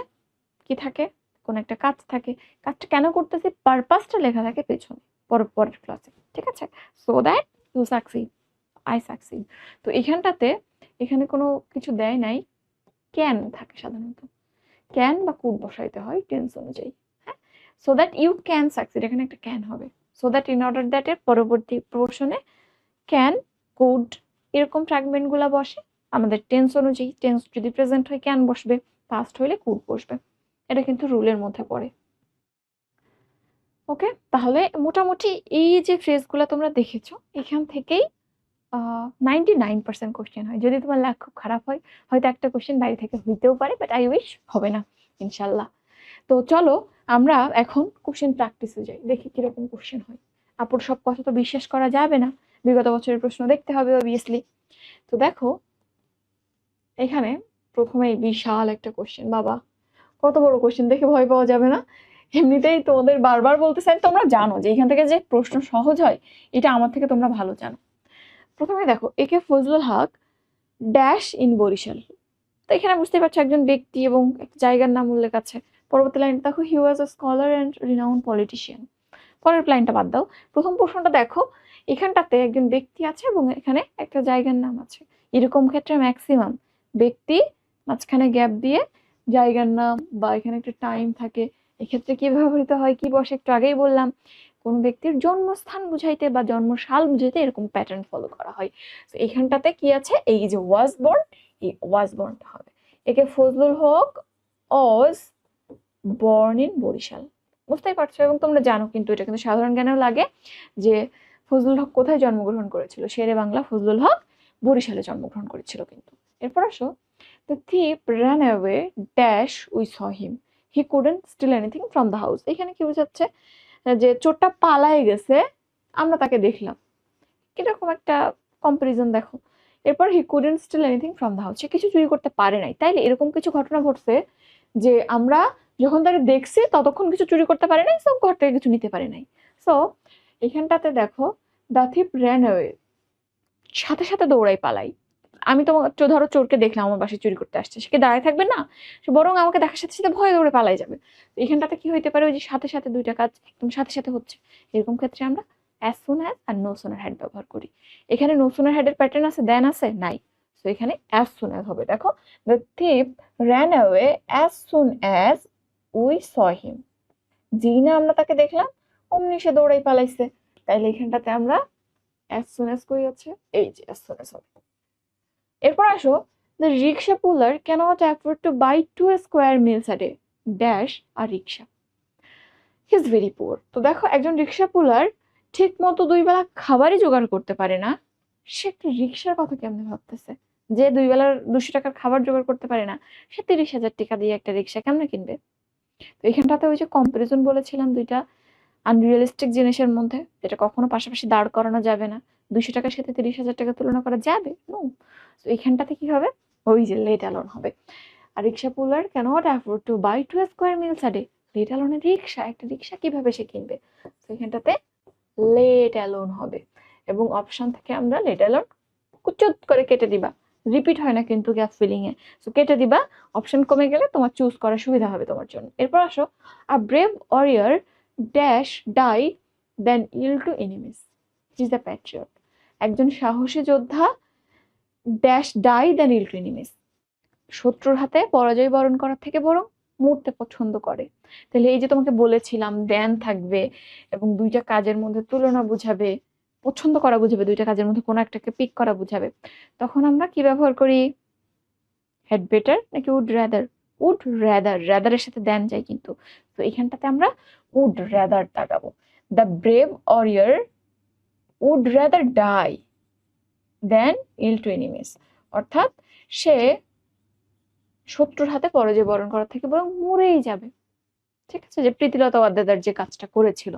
কি থাকে, কোন একটা কাজ থাকে, কাজটা কেন করতেছি পারপাসটা লেখা থাকে পেছনে পরের ক্লাসে, ঠিক আছে। So that you succeed, I succeed. তো এখানটাতে এখানে কোনো কিছু দেয় নাই, ক্যান থাকে সাধারণত, ক্যান বা কুড বসাইতে হয় টেন্স অনুযায়ী, হ্যাঁ। So that you can succeed, এখানে একটা ক্যান হবে। So that in order that এর পরবর্তী পোর্শনে ক্যান কুড, এরকম ফ্র্যাগমেন্টগুলো বসে আমাদের টেন্স অনুযায়ী। টেন্স যদি প্রেজেন্ট হয় ক্যান বসবে, পাস্ট হইলে কুড বসবে। এটা কিন্তু রুলের মধ্যে পড়ে। ওকে, তাহলে মোটামুটি এই যে ফ্রেজগুলো তোমরা দেখেছো, এখান থেকেই 99% কোশ্চেন হয়। যদি তোমার লাক খুব খারাপ হয়, হয়তো একটা কোশ্চেন বাইরে থেকে হইতেও পারে, বাট আই উইশ হবে না ইনশাল্লাহ। তো চলো আমরা এখন কোশ্চেন প্র্যাকটিসে যাই, দেখি কিরকম কোশ্চেন হয়। আপুর সব কথা তো বিশ্বাস করা যাবে না, বিগত বছরের প্রশ্ন দেখতে হবে অবভিয়াসলি। তো দেখো এখানে প্রথমে বিশাল একটা কোশ্চেন, বাবা কত বড় কোশ্চেন, দেখে ভয় পাওয়া যাবে না? এমনিতেই তোমাদের বারবার বলতে চাই, তোমরা জানো যে এখান থেকে যে প্রশ্ন সহজ হয় এটা আমার থেকে তোমরা ভালো জানো। প্রথমে দেখো, একে ফজলুল হক ড্যাশ ইন বরিশাল। তো এখানে বুঝতে পারছো একজন ব্যক্তি এবং একটা জায়গার নাম উল্লেখ আছে। পরবর্তী লাইন দেখো, হি ওয়াজ আ স্কলার অ্যান্ড রিনাউন্ড পলিটিশিয়ান। পরের লাইনটা বাদ দাও, প্রথম প্রশ্নটা দেখো, এখানটাতে একজন ব্যক্তি আছে এবং এখানে একটা জায়গার নাম আছে। এরকম ক্ষেত্রে ম্যাক্সিমাম ব্যক্তি মাঝখানে গ্যাপ দিয়ে জায়গার নাম বা এখানে একটা টাইম থাকে, এক্ষেত্রে কি ব্যবহৃত হয়, কি বসে একটু আগেই বললাম, কোন ব্যক্তির জন্মস্থান বুঝাইতে বা জন্মসাল বুঝাইতে এরকম প্যাটার্ন ফলো করা হয়। তো এখানটাতে কি আছে, এই যে ওয়াজ বর্ন, এই ওয়াজ বর্নটা হবে। একে ফজলুল হক ওয়াজ বর্ন ইন বরিশাল, বুঝতেই পারছো। এবং তোমরা জানো কিন্তু এটা কিন্তু সাধারণ জ্ঞানেও লাগে যে ফজলুল হক কোথায় জন্মগ্রহণ করেছিল, শেরে বাংলা ফজলুল হক বরিশালে জন্মগ্রহণ করেছিল। কিন্তু এরপর আসো, the thief ran away dash we saw him, he couldn't steal anything from the house। এখানে কি বোঝাচ্ছে, যে চোরটা পালায়ে গেছে, আমরা তাকে দেখলাম, কিরকম একটা কম্পারিজন দেখো। এরপর he couldn't steal anything from the house, সে কিছু চুরি করতে পারে নাই। তাইলে এরকম কিছু ঘটনা ঘটছে যে আমরা যখন তাকে দেখছি ততক্ষণ কিছু চুরি করতে পারে নাই, সব ঘর থেকে কিছু নিতে পারে নাই। সো এখানটাতে দেখো, দ্য থিপ র্যান অ্যাওয়ে, সাথে সাথে দৌড়াই পালাই। আমি তো ধরো চোরকে দেখলাম আমার বাসায় চুরি করতে আসছে, সে কি দাঁড়ায় থাকবে না, সে বরং আমাকে দেখার সাথে সাথে ভয়ে দৌড়ে পালাই যাবে। তো এখানটাতে কি হইতে পারে, ওই যে সাথে সাথে দুইটা কাজ একদম সাথে সাথে হচ্ছে, এরকম ক্ষেত্রে আমরা অ্যাজ সুন অ্যাজ আর নো সুনার হ্যাড ব্যবহার করি। এখানে নো সুনার হ্যাডের প্যাটার্ন আছে, দেন আছে নাই, তো এখানে অ্যাজ সুন অ্যাজ হবে। দেখো, the thief ran away as soon as we saw him, যেই না আমরা তাকে দেখলাম অমনি সে দৌড়াই পালাইছে। তাইলে এখানটাতে আমরা অ্যাজ সুন অ্যাজ কই আছে, এই যে অ্যাজ সুন অ্যাজ হবে। এরপর আসো, the rickshaw puller cannot afford to buy 2 square meals a day dash আর rickshaw, he is very poor. তো দেখো একজন রিক্সা পুলার ঠিক মতো 2 বেলা খাবারই জোগাড় করতে পারে না, সে একটা রিক্সার কথা কেমনে ভাবতেছে? যে 2 বেলার 200 টাকার খাবার জোগাড় করতে পারে না, সে 30,000 টাকা দিয়ে একটা রিক্সা কেমনে কিনবে? তো এখানটাতে ওই যে কম্পারিজন বলেছিলাম দুইটা আনরিয়েলিস্টিক জিনিসের মধ্যে, যেটা কখনো পাশাপাশি দাঁড় করানো যাবে না। 200 টাকার সাথে 30,000 টাকা তুলনা করা যাবে? নো। তো এখানটাতে কি হবে, ওই যে লেট অ্যালোন হবে। আর rickshaw puller cannot afford to buy 2 square meals a day, let অ্যালোনের রিক্সা, একটা রিক্সা কিভাবে সে কিনবে? তো এখানটাতে লেট অ্যালোন হবে। এবং অপশন থেকে আমরা লেট অ্যালোন কুচুত করে কেটে দিবা, রিপিট হয় না কিন্তু গ্যাপ ফিলিং এ, তো কেটে দিবা, অপশন কমে গেলে তোমার চুজ করার সুবিধা হবে তোমার জন্য। এরপর আসো, a brave warrior dash die than yield to enemies, is the patriot. একজন সাহসী যোদ্ধা dash die than yield to enemies, শত্রুর হাতে পরাজয় বরণ করার থেকে বরং মরতে পছন্দ করে। তাহলে এই যে তোমাকে বলেছিলাম দেন থাকবে এবং দুইটা কাজের মধ্যে তুলনা বুঝাবে, পছন্দ করা বুঝাবে, দুইটা কাজের মধ্যে কোনো একটাকে পিক করা বুঝাবে, তখন আমরা কি ব্যবহার করি, হ্যাড বেটার নাকি উড র্যাদার? উড র্যাদার, র্যাদারের সাথে দেন যায় কিন্তু। তো এখানটাতে আমরা উড র্যাদার লাগাবো। The brave warrior would rather die than yield to enemies, অর্থাৎ সে শত্রুর হাতে পরাজয় বরণ করার থেকে বরং মরেই যাবে। ঠিক আছে, যে প্রীতিলতা ওয়াদ্দেদার যে কাজটা করেছিল।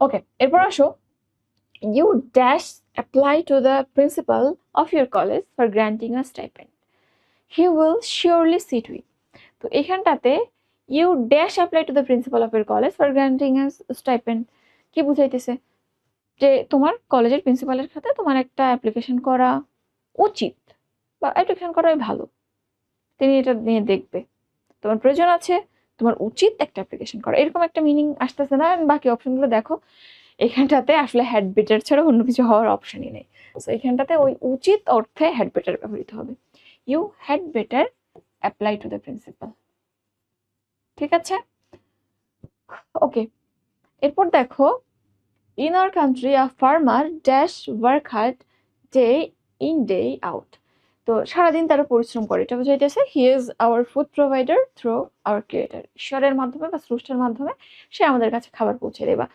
ওকে, এরপর আসো, you dash apply to the principal of your college for granting a stipend, he will surely see to it. তো এখানটাতে you dash apply to the principal of your college for granting a stipend, কি বুঝাইতেছে, যে তোমার কলেজের প্রিন্সিপালের সাথে তোমার একটা অ্যাপ্লিকেশন করা উচিত বা অ্যাপ্লিকেশন করাই ভালো, তিনি এটা নিয়ে দেখবে, তোমার প্রয়োজন আছে, তোমার উচিত একটা অ্যাপ্লিকেশন করা, এরকম একটা মিনিং আসতেছে না? বাকি অপশনগুলো দেখো, এখানটাতে আসলে হ্যাড বেটার ছাড়া অন্য কিছু হওয়ার অপশনই নেই। তো এখানটাতে ওই উচিত অর্থে হ্যাড বেটার ব্যবহৃত হবে, you had better apply to the principal. ঠিক আছে, ওকে। এরপর দেখো, in our country a farmer dash work hard day in day out. তো সারাদিন তারা পরিশ্রম করে, এটা বোঝাইতেছে he is our food provider through our creator. ঈশ্বরের মাধ্যমে বা স্রষ্টার মাধ্যমে সে আমাদের কাছে খাবার পৌঁছে দেয়, বা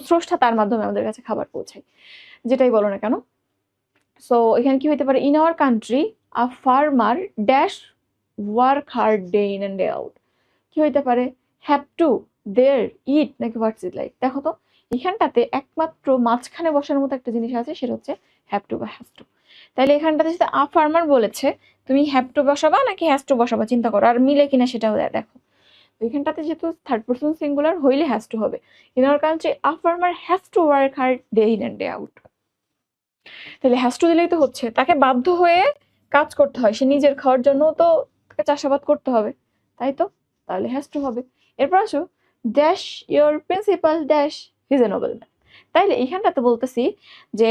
স্রষ্টা তার মাধ্যমে আমাদের কাছে খাবার পৌঁছায়, যেটাই বলো না কেন। সো এখানে কি হইতে পারে, in our country a farmer dash work hard day in and day out. কি হইতে পারে, হ্যাভ টু, দেয়ার, ইট, নাকি হোয়াটস ইট লাইক। দেখো তো এখানটাতে একমাত্র মাঝখানে বসার মতো একটা জিনিস আছে, সেটা হচ্ছে হ্যাভ টু বা হ্যাভ টু। তাহলে এখানটাতে যদি আ ফার্মার বলেছে, তুমি হ্যাভ টু বসাবা নাকি হ্যাজ টু বসাবা চিন্তা করো, আর মিলে কিনা সেটাও দেখো। তো এখানটাতে যেহেতু থার্ড পারসন সিঙ্গুলার হইলে হ্যাজ টু হবে। In our country a farmer has to work hard day in and day out. তাহলে হ্যাজ টু দিলেই তো হচ্ছে তাকে বাধ্য হয়ে কাজ করতে হয়, সে নিজের খাওয়ার জন্য তো তাকে চাষাবাদ করতে হবে, তাই তো, তাহলে হ্যাজ টু হবে। এরপর আসো, dash your principal dash his a nobleman. তাইলে এইখানটাতে বলতেছি যে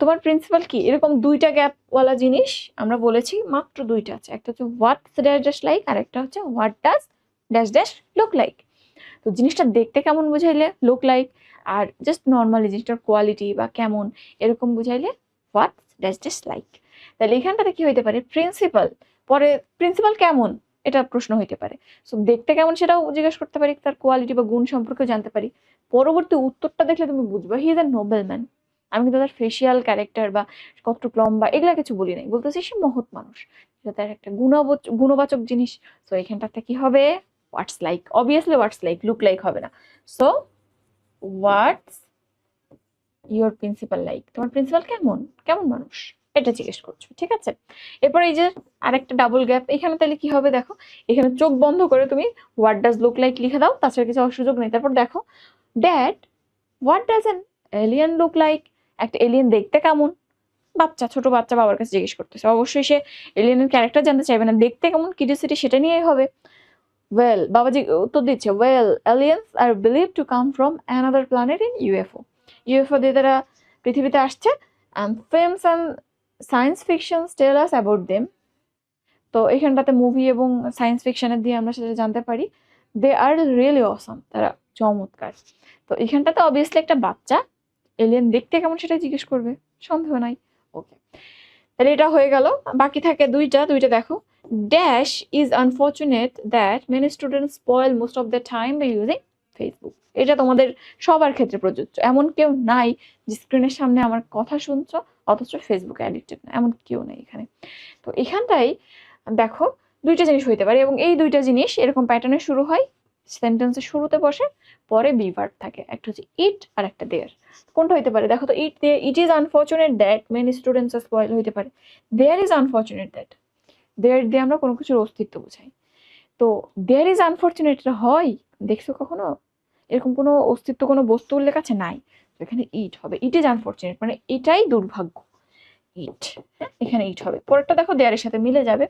তোমার প্রিন্সিপাল কি, এরকম দুইটা গ্যাপওয়ালা জিনিস আমরা বলেছি, মাত্র দুইটা আছে, একটা হচ্ছে হোয়াট ড্যাশ ড্যাশ লাইক, আর একটা হচ্ছে what does dash dash look like. তো জিনিসটা দেখতে কেমন বুঝাইলে লুক লাইক, আর জাস্ট নর্মালি জিনিসটার কোয়ালিটি বা কেমন এরকম বুঝাইলে হোয়াট ড্যাশ ড্যাশ লাইক। তাহলে এখানটাতে কি হইতে পারে, প্রিন্সিপাল, পরে প্রিন্সিপাল কেমন এটা প্রশ্ন হইতে পারে। সো দেখতে কেমন সেটাও জিজ্ঞেস করতে পারি, তার কোয়ালিটি বা গুণ সম্পর্কেও জানতে পারি। পরবর্তী উত্তরটা দেখলে তুমি বুঝবে he is a Nobel man. আমি কিন্তু তার ফেসিয়াল ক্যারেক্টার বা কতটুক লম্বা এগুলা কিছু বলি নাই, বলতেছি সে মহৎ মানুষ, সেটা তার একটা গুণবাচক জিনিস। তো এখানটাতে কি হবে, হোয়াটস লাইক, অবভিয়াসলি হোয়াটস লাইক, লুক লাইক হবে না। So what's your principal like, তোমার প্রিন্সিপাল কেমন, কেমন মানুষ, এটা জিজ্ঞেস করছো, ঠিক আছে। এরপর এই যে আরেকটা ডাবল গ্যাপ, এখানে তাহলে কি হবে দেখো, এখানে চোখ বন্ধ করে তুমি হোয়াট ডাজ লুক লাইক লিখে দাও, তাছাড়া কিছু সুযোগ নেই। তারপর দেখো, dad what does an alien look like, একটা এলিয়েন দেখতে কেমন, বাচ্চা, ছোট বাচ্চা বাবার কাছে জিজ্ঞেস করতেছে, অবশ্যই সে এলিয়েনের ক্যারেক্টার জানতে চাইবে না, দেখতে কেমন কিউরিওসিটি সেটা নিয়েই হবে। ওয়েল, বাবাজি উত্তর দিচ্ছে, well aliens are believe to come from another planet in UFO. UFO দিয়ে তারা পৃথিবীতে আসছে, and films and science fictions tell us about them. তো এখানটাতে মুভি এবং সায়েন্স ফিকশনের দিয়ে আমরা সেটা জানতে পারি, দে আর রিয়েলি অসাম, তারা চমৎকার। তো এখানটাতে অবভিয়াসলি একটা বাচ্চা এলিয়েন দেখতে কেমন সেটা জিজ্ঞেস করবে, সন্দেহ নাই। ওকে, তাহলে এটা হয়ে গেল, বাকি থাকে দুইটা দেখো, dash is unfortunate that many students spoil most of the time by using Facebook. এটা তোমাদের সবার ক্ষেত্রে প্রযোজ্য, এমন কেউ নাই যে স্ক্রিনের সামনে আমার কথা শুনছো অথচ ফেসবুকে অ্যাডিক্টেড না, এমন কেউ নেই এখানে। তো এখানটাই দেখো দুইটা জিনিস হইতে পারে, এবং এই দুইটা জিনিস এরকম প্যাটার্নে শুরু হয়, সেন্টেন্সের শুরুতে বসে, পরে বি ভার্ব থাকে, একটা হচ্ছে ইট আর একটা দেয়ার। কোনটা হইতে পারে দেখো তো, ইট দিয়ে it is unfortunate that many students are spoil হইতে পারে, there is unfortunate that, there দিয়ে আমরা কোনো কিছুর অস্তিত্ব বোঝাই। তো দেয়ার ইজ আনফর্চুনেট হয়, দেখছো কখনো এরকম কোনো অস্তিত্ব, কোনো বস্তু উল্লেখ আছে নাই, এখানে ইট হবে, ইট ইজ আনফর্চুনেট মানে এটাই দুর্ভাগ্য, ইট, এখানে ইট হবে। পরেরটা দেখো দেয়ারের সাথে মিলে যাবে।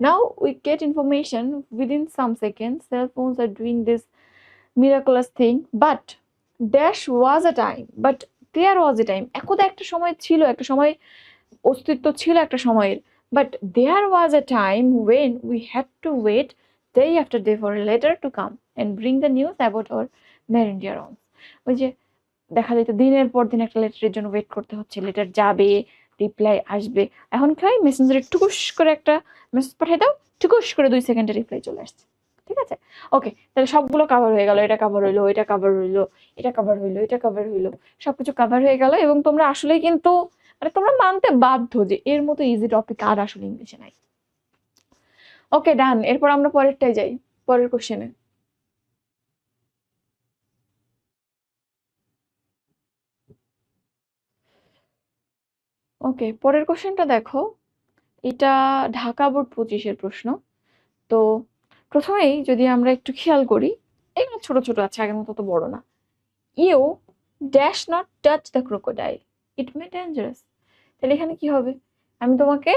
Now we get information within some second, cell phones are doing this miraculous thing, but dash was a time, but there was a time, একদা একটা সময় ছিল, একটা সময় অস্তিত্ব ছিল একটা সময়ের, but there was a time when we had to wait day after day for a letter to come and bring the news about our near India wrongs. ওই যে দেখা যেত দিনের পর দিন একটা লেটারের জন্য ওয়েট করতে হচ্ছে, লেটার যাবে, রিপ্লাই আসবে। এখন কি হয়, মেসেঞ্জারে টুকুস করে একটা মেসেজ পাঠিয়ে দাও, টুকুস করে 2 সেকেন্ডে রিপ্লাই চলে আসছে, ঠিক আছে। ওকে, তাহলে সবগুলো কাভার হয়ে গেল, এটা কাভার হইলো, এটা কাভার হইলো, এটা কাভার হইলো, এটা কাভার হইলো, সবকিছু কাভার হয়ে গেল। এবং তোমরা আসলেই কিন্তু মানে তোমরা মানতে বাধ্য যে এর মতো ইজি টপিক আর আসলে ইংলিশে নাই। ওকে ডান, এরপর আমরা পরেরটাই যাই, পরের কোশ্চেনে। ওকে, পরের কোশ্চেনটা দেখো, এটা ঢাকা বোর্ড 25-এর প্রশ্ন। তো প্রথমেই যদি আমরা একটু খেয়াল করি, এগুলো ছোট ছোট আছে, আগের মতো তো বড় না। You dash not touch the crocodile, it may dangerous. তাহলে এখানে কি হবে, আমি তোমাকে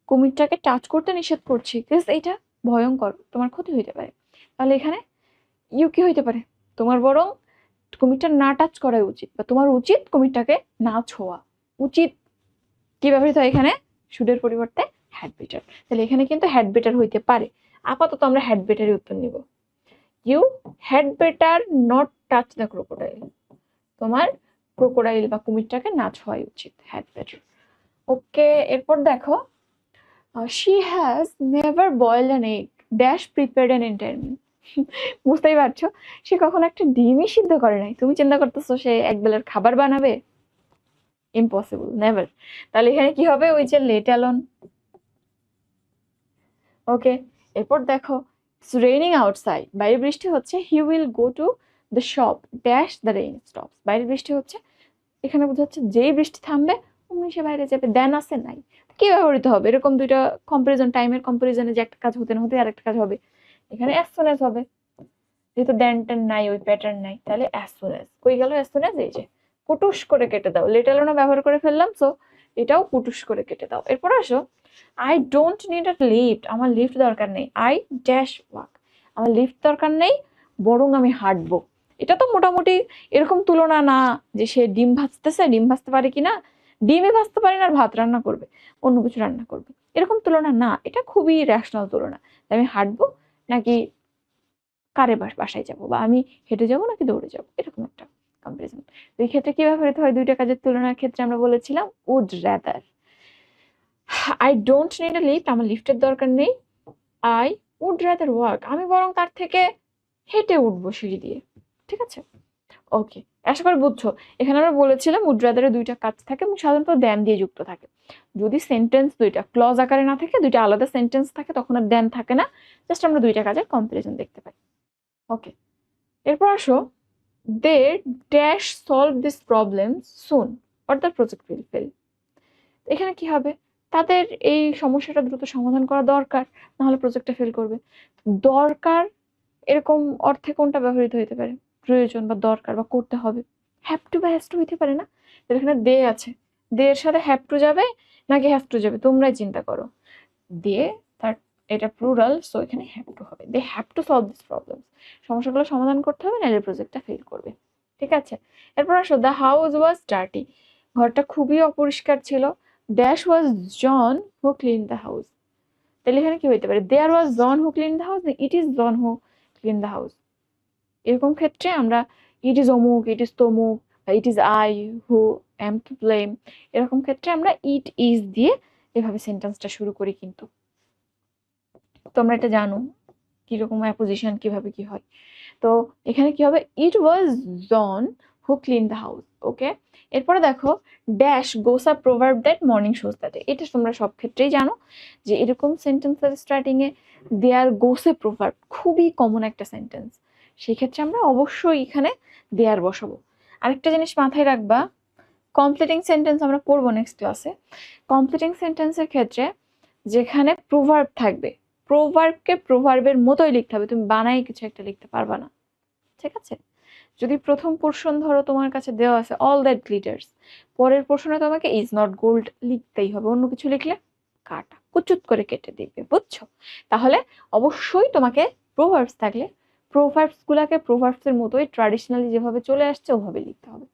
কুমিরটাকে টাচ করতে নিষেধ করছি, বিকজ এইটা ভয়ঙ্কর, তোমার ক্ষতি হইতে পারে। তাহলে এখানে ইউ কি হইতে পারে, তোমার বরং কুমিরটা না টাচ করাই উচিত, বা তোমার উচিত কুমিরটাকে না ছোঁয়া। উচিত কি ব্যবহৃত হয় এখানে, শুডের পরিবর্তে হ্যাড বেটার। তাহলে এখানে কিন্তু হ্যাড বেটার হইতে পারে, আপাতত আমরা হ্যাড বেটারই উত্তর নিব। You had better not touch the crocodile, তোমার ক্রোকোডাইল বা কুমিরটাকে না ছোঁয়াই উচিত, হ্যাড বেটার। ওকে, এরপর দেখো she has never boiled an egg dash prepared an entire meal. বুঝতেই পারছো, সে কখনো একটা ডিমই সিদ্ধ করে নাই। তুমি চিন্তা করতেছো সে এক বেলার খাবার বানাবে? Impossible, never. তাহলে এখানে কি হবে? ওই যে লেট অ্যালোন। ওকে, এরপর দেখো ইটস রেইনিং আউটসাইড, বাইরে বৃষ্টি হচ্ছে। He will go to the shop dash the rain stops, বাইরে বৃষ্টি হচ্ছে। এখানে বোঝাচ্ছে যেই বৃষ্টি থামবে অমনি সে বাইরে যাবে। দেন আছে নাই, কি ব্যবহৃত হবে? এরকম দুইটা কম্পারিজন, টাইমের কম্পারিজনে যে একটা কাজ হতে না হতে আর একটা কাজ হবে, এখানে অ্যাজ সুন অ্যাজ হবে। যেহেতু দেন টেন নাই, ওই প্যাটার্ন নাই, তাহলে অ্যাজ সুন অ্যাজ। কই গেল অ্যাজ সুন অ্যাজ? এই যে কুটুস করে কেটে দাও, লেটালোনা ব্যবহার করে ফেললাম, সো এটাও কুটুস করে কেটে দাও। এরপর আসো I don't need a lift, আমার লিফট দরকার নেই। আই ড্যাশ ওয়াক, আমার লিফট দরকার নেই, বরং আমি হাঁটবো। এটা তো মোটামুটি এরকম তুলনা না যে সে ডিম ভাজতেছে, ডিম ভাজতে পারে কিনা, ডিমই ভাজতে পারে না আর ভাত রান্না করবে, অন্য কিছু রান্না করবে, এরকম তুলনা না। এটা খুবই রেশনাল তুলনা। আমি হাঁটবো নাকি কারে বাসায় যাব, বা আমি হেঁটে যাব নাকি দৌড়ে যাব, এরকম একটা কম্পারিজন। তো এই ক্ষেত্রে কি ব্যবহৃত হয়? দুইটা কাজের তুলনার ক্ষেত্রে আমরা বলেছিলাম would rather. I don't need a lift, আমার লিফটের দরকার নেই। আই উড রাদার ওয়াক, আমি বরং তার থেকে হেঁটে উঠবো সিঁড়ি দিয়ে। ঠিক আছে, ওকে, আশা করি বুঝছো। এখানে আমরা বলেছিলাম উড রাদারে দুইটা কাজ থাকে এবং সাধারণত দেন দিয়ে যুক্ত থাকে। যদি সেন্টেন্স দুইটা ক্লজ আকারে না থাকে, দুইটা আলাদা সেন্টেন্স থাকে, তখন আর দেন থাকে না, জাস্ট আমরা দুইটা কাজের কম্পারিজন দেখতে পাই। ওকে, এরপর আসো they dash solve this problem soon or the project will fail. এখানে কি হবে? তাদের এই সমস্যাটা দ্রুত সমাধান করা দরকার, নাহলে প্রজেক্টটা ফেল করবে। দরকার এরকম অর্থে কোনটা ব্যবহৃত হতে পারে? প্রয়োজন বা দরকার বা করতে হবে। হ্যাভ টু বা হ্যাজ টু হইতে পারে না? এখানে দে আছে, দে এর সাথে হ্যাভ টু যাবে নাকি হ্যাভ টু যাবে, তোমরাই চিন্তা করো। দে, তার এটা প্লুরাল, সো এখানে হ্যাভ টু হবে। They have to solve this problem, সমস্যাগুলো সমাধান করতে হবে, নাহলে প্রজেক্টটা ফেল করবে। ঠিক আছে, এরপর আসো দ্য হাউস ওয়াজ ডার্টি, ঘরটা খুবই অপরিষ্কার ছিল। Dash was John who clean the house, তাহলে এখানে কি হইতে পারে? There was John who clean the house, it is John who clean the house. এরকম ক্ষেত্রে আমরা ইট ইজ অমুক, ইট ইজ তমুক, it is I who am to blame, এরকম ক্ষেত্রে আমরা ইট ইজ দিয়ে এভাবে সেন্টেন্সটা শুরু করি। কিন্তু তোমরা এটা জানো কিরকম অ্যাপোজিশন কিভাবে কি হয়। তো এখানে কি হবে? ইট ওয়াজ John who clean the house. ওকে, এরপরে দেখো dash goes a proverb that morning shows that, এটা তোমরা সব ক্ষেত্রেই জানো যে এরকম সেন্টেন্সের স্টার্টিং এ দেয়ার গোস এ প্রভার্ব খুবই কমন একটা সেন্টেন্স, সেই ক্ষেত্রে আমরা অবশ্যই এখানে দেয়ার বসাবো। আরেকটা জিনিস মাথায় রাখবা, কমপ্লিটিং সেন্টেন্স আমরা পড়বো নেক্সট ক্লাসে। কমপ্লিটিং সেন্টেন্সের ক্ষেত্রে যেখানে প্রভার্ব থাকবে, প্রভার্বকে প্রভার্বের মতোই লিখতে হবে, তুমি বানাই কিছু একটা লিখতে পারবা না। ঠিক আছে, যদি প্রথম পোর্শন ধরো তোমার কাছে দেওয়া আছে অল দ্যাট গ্লিটার্স, পরের পোর্শনে তোমাকে ইজ নট গোল্ড লিখতেই হবে, অন্য কিছু লিখলে কাটা কুচুত করে কেটে দিবে, বুঝছো? তাহলে অবশ্যই তোমাকে প্রভার্বস থাকলে প্রভার্বস গুলাকে প্রভার্বস এর মতোই ট্র্যাডিশনালি যেভাবে চলে আসছে ওভাবে লিখতে হবে।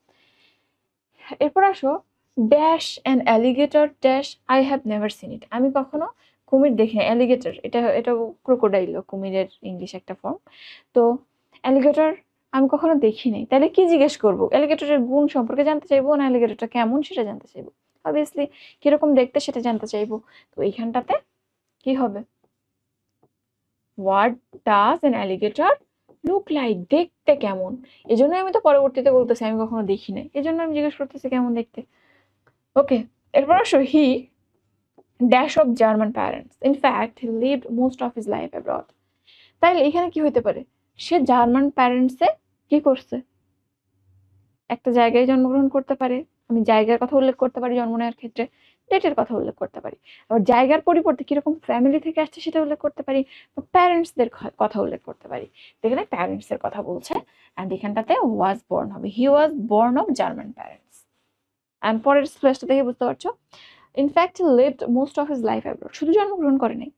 এরপর আসো dash an alligator dash I have never seen ইট, আমি কখনো কুমির দেখি না। অ্যালিগেটর এটা ক্রোকোডাইল, কুমিরের ইংলিশ একটা ফর্ম। তো অ্যালিগেটর আমি কখনো দেখি নাই, তাহলে কি জিজ্ঞেস করবো? অ্যালিগেটরের গুণ সম্পর্কে জানতে চাইবো, না অ্যালিগেটরটা কেমন সেটা জানতে চাইবো? অবভিয়াসলি কিরকম দেখতে সেটা জানতে চাইবো। তো এইখানটাতে কি হবে? What does an alligator look like, দেখতে কেমন। এই জন্য আমি তো পরবর্তীতে বলতেছি আমি কখনো দেখি নাই, এই জন্য আমি জিজ্ঞেস করতেছি কেমন দেখতে। ওকে, এরপর আসো he dash of German parents, in fact he lived most of his life abroad. তাইলে এখানে কি হতে পারে? সে জার্মান প্যারেন্টসে কি করছে? একটা জায়গায় জন্মগ্রহণ করতে পারে, আমি জায়গার কথা উল্লেখ করতে পারি জন্ম নেওয়ার ক্ষেত্রে, ডেটের কথা উল্লেখ করতে পারি, আবার জায়গার পরিবর্তে কিরকম ফ্যামিলি থেকে আসছে সেটা উল্লেখ করতে পারি, বা প্যারেন্টসদের কথা উল্লেখ করতে পারি। এখানে প্যারেন্টস এর কথা বলছে, অ্যান্ড এখানটাতে ওয়াজ বর্ন হবে, he was born of German parents. And পরের স্পেসটা দেখে বুঝতে পারছো, in fact lived most of his life abroad, শুধু জন্মগ্রহণ করে নাই,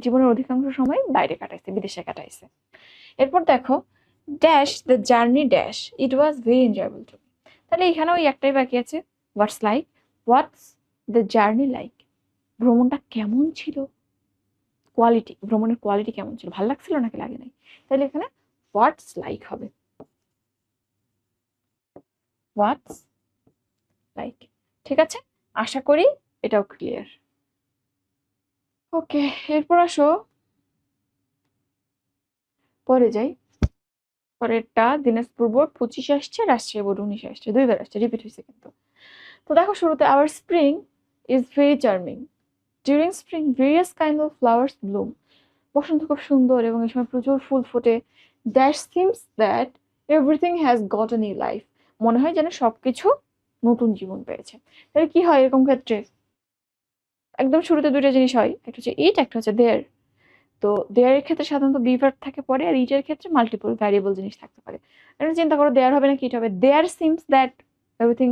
জীবনের অধিকাংশ সময় বাইরে কাটাইছে, বিদেশে কাটাইছে। এরপর দেখো dash the journey dash it was very enjoyable too, তাহলে এখানে ওই একটাই বাকি আছে, what's like, what's the journey like, ভ্রমণটা কেমন ছিল, কোয়ালিটি, ভ্রমণের কোয়ালিটি কেমন ছিল, ভালো লাগছিল নাকি লাগে নাই, তাহলে এখানে হোয়াটস লাইক হবে, হোয়াটস লাইক। ঠিক আছে, আশা করি এটাও ক্লিয়ার। ওকে, এরপর আসো পরে যাই। পরেরটা দিনাজপুর বোর্ড 25 আসছে, রাজশাহী বোর্ড 19 আসছে, দুইবার আসছে, রিপিট হয়েছে কিন্তু। তো দেখো শুরুতে our spring is very charming, during spring various kind of flowers bloom. বসন্ত খুব সুন্দর এবং এই সময় প্রচুর ফুল ফোটে। That seems that everything has got a new life, মনে হয় যেন সবকিছু নতুন জীবন পেয়েছে। তাহলে কি হয় এরকম ক্ষেত্রে? একদম শুরুতে দুইটা জিনিস হয়, একটা হচ্ছে ইট, একটা হচ্ছে দেয়ার। তো দেয়ারের ক্ষেত্রে সাধারণত বি ভার্ব থাকে পরে, আর ইটের ক্ষেত্রে মাল্টিপল ভ্যারিয়েবল জিনিস থাকতে পারে। এটা চিন্তা করো দেয়ার হবে নাকি ইট হবে? There seems that everything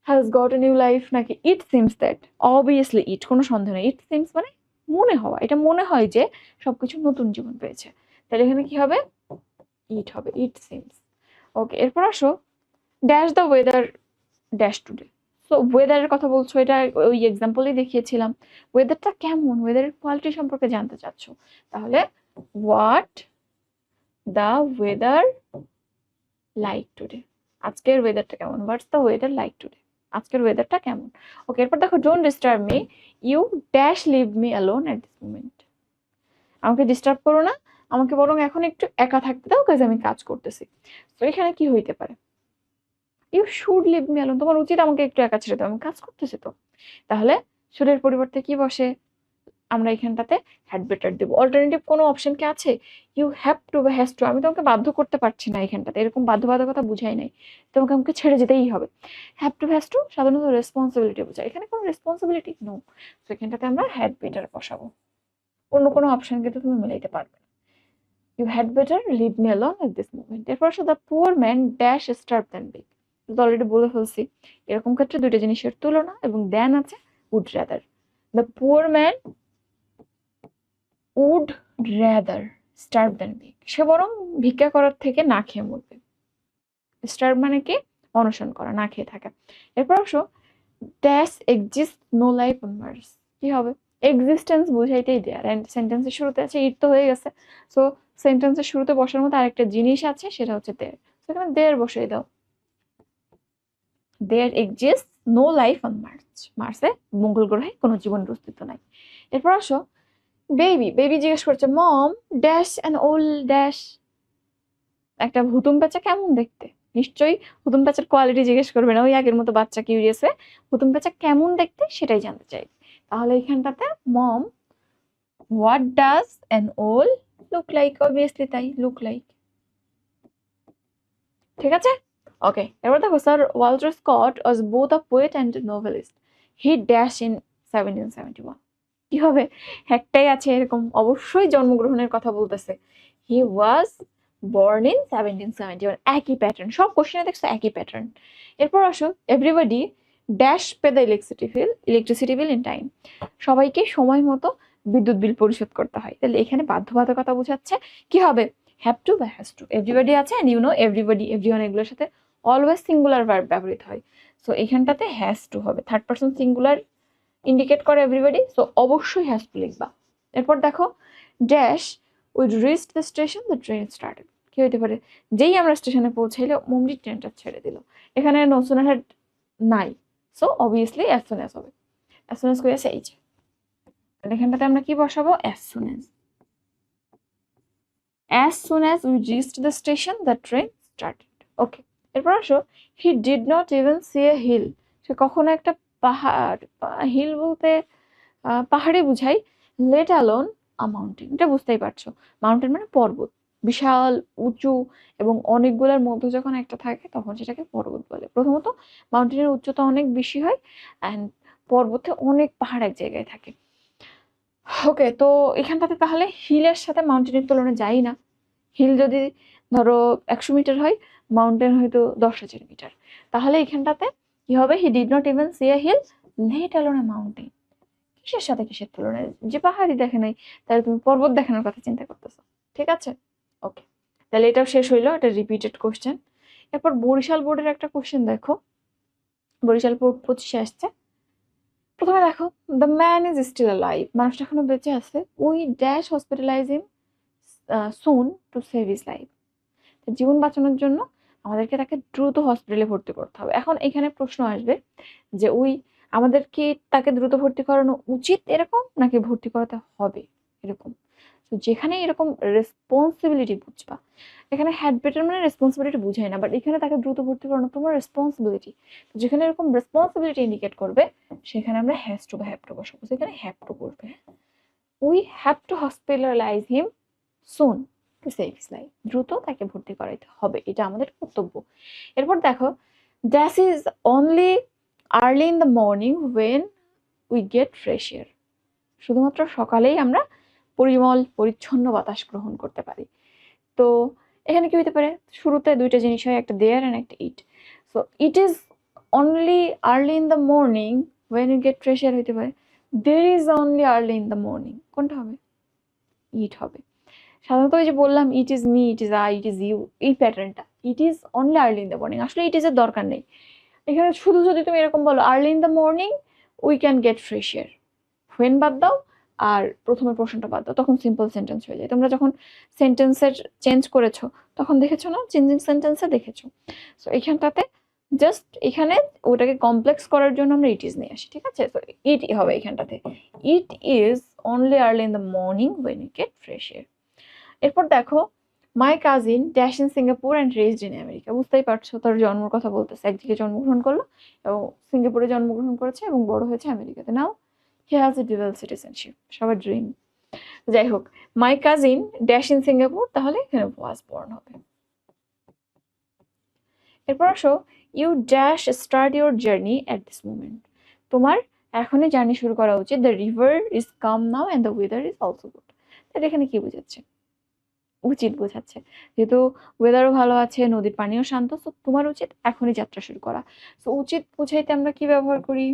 has got a new life, নাকি it seems that? Obviously it, কোনো সন্দেহ নেই। ইট সিমস মানে মনে হওয়া, এটা মনে হয় যে সবকিছু নতুন জীবন পেয়েছে। তাহলে এখানে কি হবে? ইট হবে, ইট সিমস। ওকে, এরপর আসো dash the weather dash today. So ওয়েদারের কথা বলছো, এটা ওই এক্সাম্পলেই দেখিয়েছিলাম। ওয়েদারটা কেমন, ওয়েদারের কোয়ালিটি সম্পর্কে জানতে চাচ্ছ, তাহলে what the weather like today. আজকের ওয়েদারটা কেমন, what's the weather like today, আজকের ওয়েদারটা কেমন। ওকে, এরপর দেখো don't disturb me, you dash leave me alone at this moment. আমাকে ডিস্টার্ব করো না, আমাকে বরং এখন একটু একা থাকতে দাও, কাজ আমি কাজ করতেছি। তো এখানে কি হইতে পারে? You should leave me alone, তোমার উচিত আমাকে একটু একা ছেড়ে দাও, আমি কাজ করতেছি তো। তাহলে শুডের পরিবর্তে কি বসে? আমরা এখানটাতে হ্যাড বেটার দেবো। অল্টারনেটিভ কোনো অপশন কি আছে? ইউ হ্যাভ টু বা হ্যাজ টু, আমি তোমাকে বাধ্য করতে পারছি না এখানটাতে, এরকম বাধ্যবাধকতা বুঝাই নাই, তোমাকে আমাকে ছেড়ে যেতেই হবে। হ্যাভ টু হ্যাজ টু সাধারণত রেসপন্সিবিলিটি বোঝায়, এখানে কোনো রেসপন্সিবিলিটি নো। তো এখানটাতে আমরা হ্যাড বেটার বসাবো, অন্য কোনো অপশন কিন্তু তুমি মিলাইতে পারবে না। You had better leave me alone at this moment. এরপর আসো the poor man dash starve than beg. Already বলে ফেলছি, এরকম ক্ষেত্রে দুইটা জিনিসের তুলনা এবং দেন আছে would rather. The poor man would rather starve than beg, সে বরং ভিক্ষা করার থেকে না খেয়ে মরবে। স্টার্ভ মানে কি? অনশন করা, না খেয়ে থাকা। এরপর অবশ্য dash exist no life on Mars, কি হবে? এক্সিস্টেন্স বুঝাইতেই দেয়ার, এন্ড সেন্টেন্সের শুরুতে আছে ইট তো হয়ে গেছে। সো সেন্টেন্সের শুরুতে বসার মতো আরেকটা জিনিস আছে, সেটা হচ্ছে দেয়ার। সেখানে দেয়ার বসিয়ে দাও। There exist no life on Mars, মার্সে মঙ্গল গ্রহে কোনো জীবনের অস্তিত্ব নাই। এরপর আসো বেবি, বেবি জিজ্ঞেস করছে মম ড্যাশ অ্যান ওল্ড ড্যাশ, একটা হুতুম পেঁচা কেমন দেখতে। নিশ্চয়ই হুতুম পেঁচার কোয়ালিটি জিজ্ঞেস করবে না, ওই আগের মতো বাচ্চা কিউরিয়াস হয়ে হুতুম পেঁচা কেমন দেখতে সেটাই জানতে চাই। তাহলে এখানটাতে মম হোয়াট ডাজ অ্যান ওল লুক লাইক, অবভিয়াসলি তাই, লুক লাইক। ঠিক আছে, ওকে। এবার দেখো sir Walter Scott was both a poet and novelist, he dash in 1771। কি হবে? একটাই আছে এরকম, অবশ্যই জন্মগ্রহণের কথা বলতেছে। হি ওয়াজ বর্ন ইন 1771, একই প্যাটার্ন, সব কোশ্চেনে দেখছো একই প্যাটার্ন। এরপর আসো everybody dash pay the electricity bill in time, সবাইকে সময় মতো বিদ্যুৎ বিল পরিশোধ করতে হয়। তাহলে এখানে বাধ্যবাধকতা বোঝাচ্ছে, কি হবে? হ্যাভ টু বা হ্যাজ টু। এভরিবডি আছে and you know everybody, everyone এগুলোর সাথে অলওয়েজ সিঙ্গুলার ভার্ব ব্যবহৃত হয়। সো এখানটাতে হ্যাজ টু হবে, থার্ড পারসন সিঙ্গুলার ইন্ডিকেট করে এভরিবডি, সো অবশ্যই হ্যাজ টু লিখবা। এরপর দেখো dash we'd reach the station the train started, কি হইতে পারে? যেই আমরা স্টেশনে পৌঁছাইলে অমনি ট্রেনটা ছেড়ে দিল। এখানে নো সুনার হ্যাড নাই, so obviously as soon as হবে। অ্যাজ সুন অ্যাজ করে আছে এই যে, এখানটাতে আমরা কি বসাবো? As soon as. As soon as we reached the station, the train started. Okay. এরপর আসো he did not even see a hill. সে কখনো একটা পাহাড়, হিল বলতে পাহাড়ে বুঝাই, let alone a mountain, এটা বুঝতেই পারছো। মাউন্টেন মানে পর্বত, বিশাল উঁচু এবং অনেকগুলোর মধ্যে যখন একটা থাকে তখন সেটাকে পর্বত বলে। প্রথমত মাউন্টেনের উচ্চতা অনেক বেশি হয় অ্যান্ড পর্বতে অনেক পাহাড় এক জায়গায় থাকে। ওকে, তো এখানটাতে তাহলে হিলের সাথে মাউন্টেনের তুলনা যায় না। হিল যদি ধরো 100 মিটার হয়, মাউন্টেন হয়তো 10,000 মিটার। তাহলে এখানটাতে কি হবে? He did not even see a hill let alone a mountain. কিসের সাথে কিসের তুলনায়? যে পাহাড়ি দেখে নাই, তাহলে তুমি পর্বত দেখানোর কথা চিন্তা করতেছো। ঠিক আছে, ওকে। তাহলে এটাও শেষ হইলো, এটা রিপিটেড কোশ্চেন। এরপর বরিশাল বোর্ডের একটা কোশ্চেন দেখো, বরিশাল বোর্ড 25 আসছে। প্রথমে দেখো the man is still alive, মানুষটা এখনো বেঁচে আছে। We dash hospitalize him soon to save his life, জীবন বাঁচানোর জন্য আমাদেরকে তাকে দ্রুত হসপিটালে ভর্তি করতে হবে। এখন এখানে প্রশ্ন আসবে যে আমাদের কি তাকে দ্রুত ভর্তি করানো উচিত এরকম, নাকি ভর্তি করাতে হবে এরকম? তো যেখানে এরকম রেসপন্সিবিলিটি বুঝবা, এখানে হ্যাবিটের মানে রেসপন্সিবিলিটি বুঝাই না, বাট এখানে তাকে দ্রুত ভর্তি করানো তোমার রেসপন্সিবিলিটি। যেখানে এরকম রেসপন্সিবিলিটি ইন্ডিকেট করবে সেখানে আমরা হ্যাজ টু বা হ্যাভ টু বসাবো। এখানে হ্যাভ টু করবে, we have to hospitalise him soon to save his life, দ্রুত তাকে ভর্তি করাইতে হবে, এটা আমাদের কর্তব্য। এরপর দেখো, that is only early in the morning when we get fresh air, শুধুমাত্র সকালেই আমরা পরিমল পরিচ্ছন্ন বাতাস গ্রহণ করতে পারি। তো এখানে কি হতে পারে, শুরুতে দুইটা জিনিস হয়, একটা দেয়ার অ্যান্ড একটা it. So it is only early in the morning when you get fresh air হইতে পারে, there is only early in the morning, কোনটা হবে? ইট হবে। সাধারণত ওই যে বললাম it is me, it is I, it is you, এই প্যাটার্নটা, it is only early in the morning, আসলে ইট ইজ এর দরকার নেই। এখানে শুধু যদি তুমি এরকম বলো early in the morning we can get fresh air, when বাদ দাও আর প্রথমের প্রশ্নটা বাদ দাও, তখন সিম্পল সেন্টেন্স হয়ে যায়। তোমরা যখন সেন্টেন্সের চেঞ্জ করেছো তখন দেখেছো না, চেঞ্জিং সেন্টেন্সে দেখেছো। সো এইখানটাতে জাস্ট এখানে ওটাকে কমপ্লেক্স করার জন্য আমরা ইট ইজ নিয়ে আসি, ঠিক আছে? তো ইট হবে এখানটাতে, it is only early in the morning when you get fresh air. এরপর দেখো, my cousin dash in Singapore and raised in America, বুঝতেই পারছো তার জন্মের কথা বলতেছে, একদিকে জন্মগ্রহণ করলো এবং সিঙ্গাপুরে জন্মগ্রহণ করেছে এবং বড় হয়েছে আমেরিকাতে। Now he has a dual citizenship, সবার ড্রিম। যাই হোক, my cousin dash in Singapore, তাহলে এখানে ওয়াজ বর্ন হবে। এরপর আসো, you dash start your journey at this moment, তোমার এখনই জার্নি শুরু করা উচিত। The river is calm now and the weather is also good, তাহলে এখানে কি বোঝাচ্ছে? উচিত বোঝাচ্ছে, যেহেতু ওয়েদারও ভালো আছে, নদীর পানিও শান্ত, তো তোমার উচিত এখনই যাত্রা শুরু করা। তো উচিত বুঝাইতে আমরা কি ব্যবহার করি?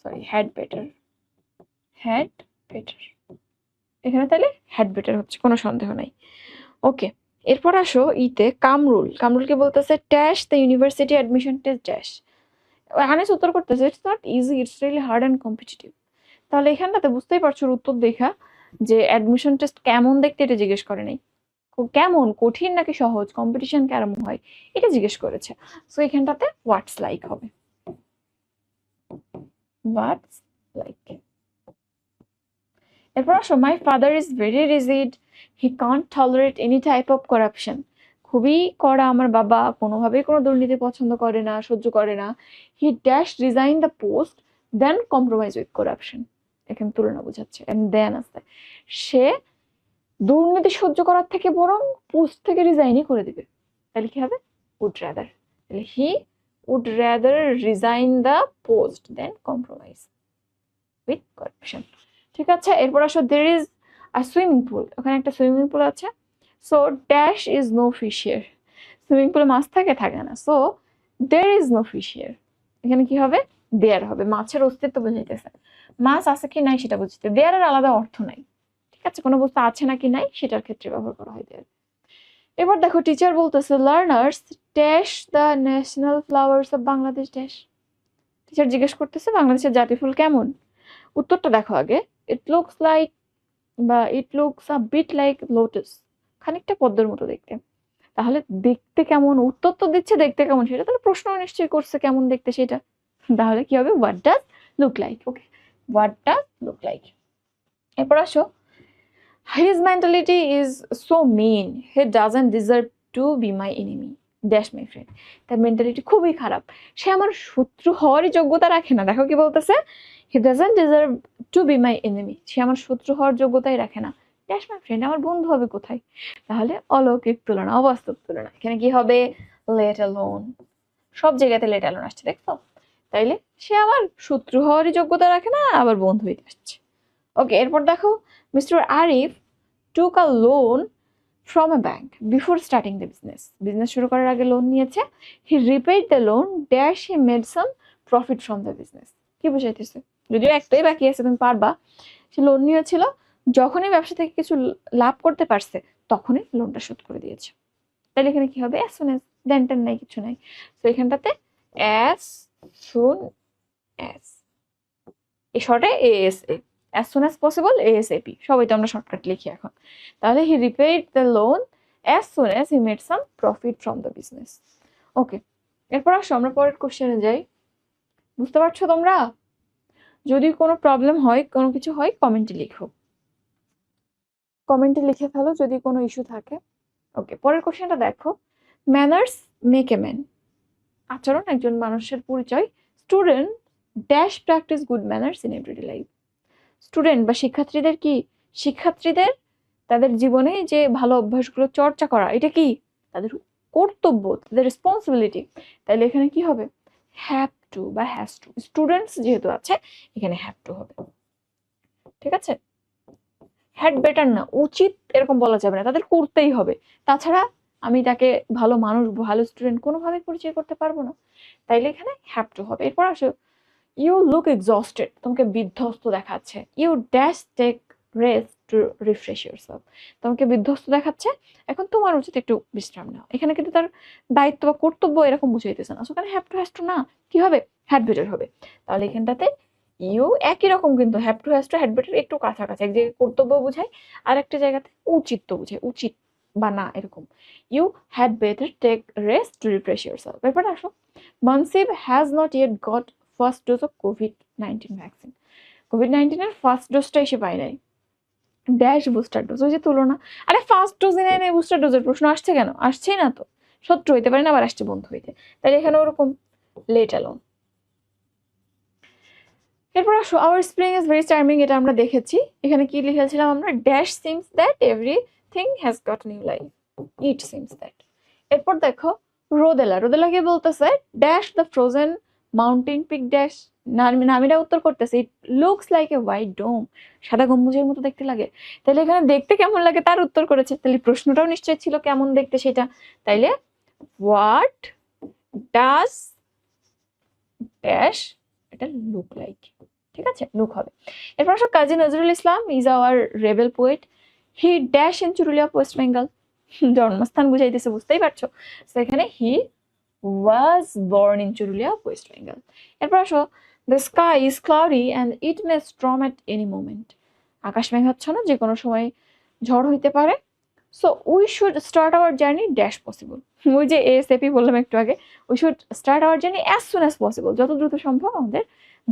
Sorry, had better, had better. এখানে তাহলে হ্যাড বেটার হচ্ছে, কোনো সন্দেহ নাই। ওকে, এরপর আসো ইতে কামরুল, কামরুলকে বলতেছে dash the university admission test dash, Anis উত্তর করতেছে it's not easy, it's really hard and competitive. তাহলে এখানটাতে বুঝতেই পারছো উত্তর দেখা যে অ্যাডমিশন টেস্ট কেমন দেখতে এটা জিজ্ঞেস করে নাই, কেমন কঠিন নাকি সহজ, কম্পিটিশন কেমন হয় এটা জিজ্ঞেস করেছে। সো এখানটাতে হোয়াটস লাইক হবে, হোয়াটস লাইক। এরপর আসো, my father is very rigid, he Kant tolerate any type of corruption, খুবই কড়া আমার বাবা, কোনোভাবেই কোনো দুর্নীতি পছন্দ করে না, সহ্য করে না। He dash resign the post then compromise with corruption, এখানে তুলনা বোঝাচ্ছে। এন্ড দেন আছে, সে দুর্নীতি সহ্য করার থেকে বরং পোস্ট থেকে রিজাইনই করে দিবে, তাহলে কি হবে? উড রাদার, তাহলে he would rather resign the post then compromise with corruption, ঠিক আছে? এরপর আসো, there is a swimming pool, ওখানে একটা সুইমিং পুল আছে। So dash is no fish here, swimming পুলে মাছ থাকে থাকে না, so there is no fish here, এখানে কি হবে? দেয়ার হবে, মাছের অস্তিত্ব বুঝাইতেছে, মাছ আছে কি নাই সেটা বুঝতে, দেয়ারের আলাদা অর্থ নাই, ঠিক আছে? কোনো বস্তু আছে নাকি নাই সেটার ক্ষেত্রে ব্যবহার করা হয় দেয়ার। এবার দেখো, টিচার বলতেছে learners dash the national flowers of Bangladesh dash, teacher জিজ্ঞেস করতেছে বাংলাদেশের জাতীয় ফুল কেমন। উত্তরটা দেখো আগে, ইট লুকস লাইক বা it looks a bit like lotus, খানিকটা পদ্মের মতো দেখতে। তাহলে দেখতে কেমন, উত্তর তো দিচ্ছে দেখতে কেমন, সেটা তাহলে প্রশ্ন নিশ্চয়ই করছে কেমন দেখতে সেটা, তাহলে কি হবে? What does look like. Okay, what does look like. এরপর আসো, his mentality is so mean, he doesn't deserve to be my enemy dash my friend, তার মেন্টালিটি খুবই খারাপ, সে আমার শত্রু হওয়ারই যোগ্যতা রাখে না। দেখো কি বলতেছে, he doesn't deserve to be my enemy, সে আমার শত্রু হওয়ার যোগ্যতাই রাখে না, ড্যাশ মাই ফ্রেন্ড, আমার বন্ধু হবে কোথায়? তাহলে অলৌকিক তুলনা, অবাস্তব তুলনা, এখানে কি হবে? লেট অ্যালোন, সব জায়গাতে লেট অ্যালোন আসছে, দেখছো? তাইলে সে আমার শত্রু হওয়ারই যোগ্যতা রাখে না, আবার বন্ধু হইতে আসছে। ওকে, এরপর দেখো, mister Arif took a loan from a bank before starting the business, business শুরু করার আগে লোন নিয়েছে। He repaid the loan dash he made some profit from the business, কি বুঝাইতেছে? যদিও একটাই বাকি আছে, তুমি পারবা। সে লোন নিয়েছিল, যখনই ব্যবসা থেকে কিছু লাভ করতে পারছে তখনই লোনটা শোধ করে দিয়েছে। তাহলে এখানে কি হবে? অ্যাজ সুন অ্যাজ, দেন নাই, কিছু নাই। তো এখানটাতে অ্যাজ সুন অ্যাজ, এই শর্টে ASA, as soon as possible ASAP, সবাই তো আমরা শর্টকাট লিখি এখন। তাহলে he repaid the loan as soon as he made some profit from the business. Okay, এরপর আসো আমরা পরের কোশ্চেনে যাই। বুঝতে পারছো তোমরা? যদি কোনো প্রবলেম হয়, কোনো কিছু হয়, কমেন্টে লিখো, কমেন্টে লিখে ফেলো যদি কোনো ইস্যু থাকে। ওকে, পরের কোশ্চেনটা দেখো, ম্যানার্স মেক এ ম্যান। আচরণ একজন মানুষের পরিচয়। Student dash practice good manners in everyday life. Student বা শিক্ষার্থীদের কি, শিক্ষার্থীদের তাদের জীবনে যে ভালো অভ্যাসগুলো চর্চা করা, এটা কি তাদের কর্তব্য, তাদের রেসপন্সিবিলিটি। তাইলে এখানে কি হবে? হ্যাভ টু বা হ্যাজ টু। স্টুডেন্টস যেহেতু আছে এখানে হ্যাভ টু হবে, ঠিক আছে? হ্যাড বেটার না, উচিত এরকম বলা যাবে না, তাদের করতেই হবে। তাছাড়া আমি তাকে ভালো মানুষ, ভালো স্টুডেন্ট কোনোভাবে পরিচয় করতে পারবো না। তাইলে এখানে হ্যাভ টু হবে। এরপর আসো, ইউ লুক এক্সস্টেড, তোমাকে বিধ্বস্ত দেখাচ্ছে। You dash take rest to refresh yourself, তোমাকে বিধ্বস্ত দেখাচ্ছে, এখন তোমার উচিত একটু বিশ্রাম নেওয়া। এখানে কিন্তু তার দায়িত্ব বা কর্তব্য এরকম বুঝাইতেছে না, সেখানে হ্যাভ টু হ্যাজ টু না, কি হবে? হ্যাড বেটার হবে। তাহলে এখানটাতে ইউ একই রকম, কিন্তু have to has to had better একটু কাছাকাছি, এক জায়গায় কর্তব্য বুঝায় আর একটা জায়গাতে উচিত তো বুঝায়, উচিত বা না এরকম। You had better take rest to refresh yourself. এরপর আসো, মনসিব has not yet goat first dose of COVID-19 vaccine. COVID-19 first ডোজটা এসে পায় নাই, ড্যাশ বুস্টার ডোজ। ওই যে তুলনা, আরে ফার্স্ট ডোজে নেয় নাই, বুস্টার ডোজের প্রশ্ন আসছে কেন? আসছেই না তো, শত্রু হইতে পারে না, আবার আসছে বন্ধু হইতে। তাই এখানে ওরকম লেট অ্যালোন। এরপর আসো, our spring is very charming, এটা আমরা দেখেছি। এখানে কি লিখেছিলাম আমরা? Dash seems that everything has got new life, it seems that. এরপর দেখো, রোদেলা, রোদেলা কি বলতেছে? Dash the frozen mountain peak dash. Namira উত্তর করতেছে, it looks like a white dome, সাদা গম্বুজের মতো দেখতে লাগে। তাইলে এখানে দেখতে কেমন লাগে তার উত্তর করেছে, তাহলে প্রশ্নটাও নিশ্চয় ছিল কেমন দেখতে সেটা। তাইলে হোয়াট ডাজ ড্যাশ, এটা লুক লাইক, ঠিক আছে, লুক হবে। এরপর আসো, Kazi Nazrul Islam is our rebel poet, he dash in Churulia west Bengal. জন্মস্থান বুঝাইতেছে, বুঝতেই পারছো। সেখানে he was born in Churulia west Bengal. এরপর আসো, the sky is cloudy and it may storm at any moment. আকাশ মেঘাচ্ছন্ন, যে কোনো সময় ঝড় হইতে পারে। So we should start our journey dash possible. ওই যে এএসএপি বললাম একটু আগে, we should start our journey as soon as possible, যত দ্রুত সম্ভব আমাদের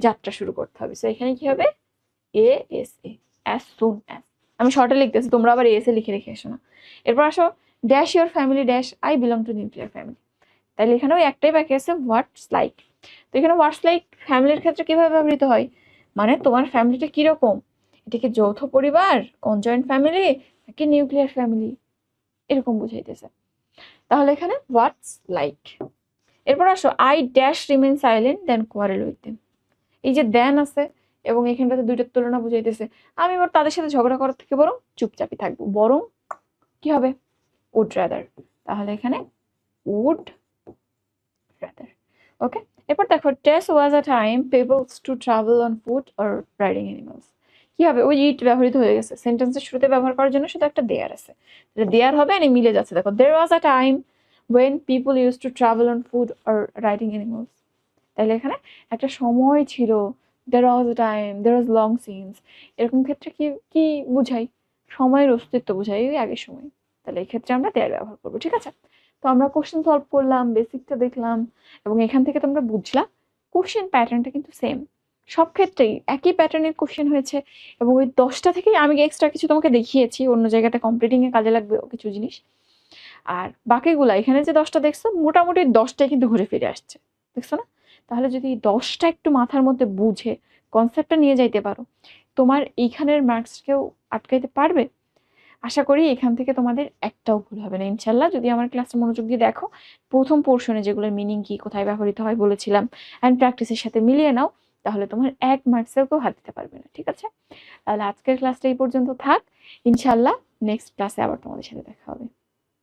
যাত্রা শুরু করতে হবে। সো এখানে কি হবে? AESA, as soon as. আমি শর্টে লিখতেছি, তোমরা আবার এএসএ লিখে রেখে এসো না। এরপর আসো, dash your family dash I belong to nuclear family. তাইলে এখানে ওই একটাই বাকি আছে, হোয়াটস লাইক। তো এখানে হোয়াটস লাইক ফ্যামিলির ক্ষেত্রে কিভাবে ব্যবহৃত হয়? মানে তোমার ফ্যামিলিটা কিরকম, এটা কি যৌথ পরিবার, কনজয়েন্ট ফ্যামিলি, নাকি নিউক্লিয়ার ফ্যামিলি, এরকম বুঝাইতেছে। তাহলে এখানে হোয়াটস লাইক। এরপর আসো, I dash remain silent then quarrel with them. এই যে দেন আছে এবং এখানটাতে দুইটার তুলনা বুঝাইতেছে, আমি এবার তাদের সাথে ঝগড়া করার থেকে বরং চুপচাপই থাকবো, বরং কি হবে? Would rather. তাহলে এখানে উড রাদার। ওকে, এরপর দেখো, dash was a time peoples to travel on foot or riding animals. কি হবে? ওই ইট ব্যবহৃত হয়ে গেছে, সেন্টেন্সের শুরুতে ব্যবহার করার জন্য শুধু একটা দেয়ার আছে, দেয়ার হবে আর মিলে যাচ্ছে। দেখো, there was a time when people used to travel on foot or riding animals. তাহলে এখানে একটা সময় ছিল, there was a time, there was long since, এরকম ক্ষেত্রে কি কি বুঝাই? সময়ের অস্তিত্ব বুঝাই, ওই আগের সময়। তাহলে এই ক্ষেত্রে আমরা দেয়ার ব্যবহার করবো, ঠিক আছে? তো আমরা কোশ্চেন সলভ করলাম, বেসিকটা দেখলাম, এবং এখান থেকে তোমরা বুঝলাম কোশ্চেন প্যাটার্নটা কিন্তু সেম, সব ক্ষেত্রেই একই প্যাটার্নের কোশ্চেন হয়েছে। এবং ওই 10টা থেকেই আমি এক্সট্রা কিছু তোমাকে দেখিয়েছি, অন্য জায়গাটা কমপ্লিটিং এ কাজে লাগবে কিছু জিনিস। আর বাকিগুলা এখানে যে 10টা দেখছো, মোটামুটি 10টাই কিন্তু ঘুরে ফিরে আসছে, দেখছো না? তাহলে যদি 10টা একটু মাথার মধ্যে বুঝে কনসেপ্টটা নিয়ে যাইতে পারো, তোমার এইখানের মার্কসকেও আটকাইতে পারবে। আশা করি এখান থেকে তোমাদের একটাও ভুল হবে না ইনশাল্লাহ, যদি আমার ক্লাসটা মনোযোগ দিয়ে দেখো। প্রথম পোর্শনে যেগুলোর মিনিং কি, কোথায় ব্যবহৃত হয় বলেছিলাম, অ্যান্ড প্র্যাকটিসের সাথে মিলিয়ে নাও, তাহলে তোমার 1 মার্কসেও কেউ হাত দিতে পারবে না, ঠিক আছে? তাহলে আজকের ক্লাসটা এই পর্যন্ত থাক, ইনশাল্লাহ নেক্সট ক্লাসে আবার তোমাদের সাথে দেখা হবে।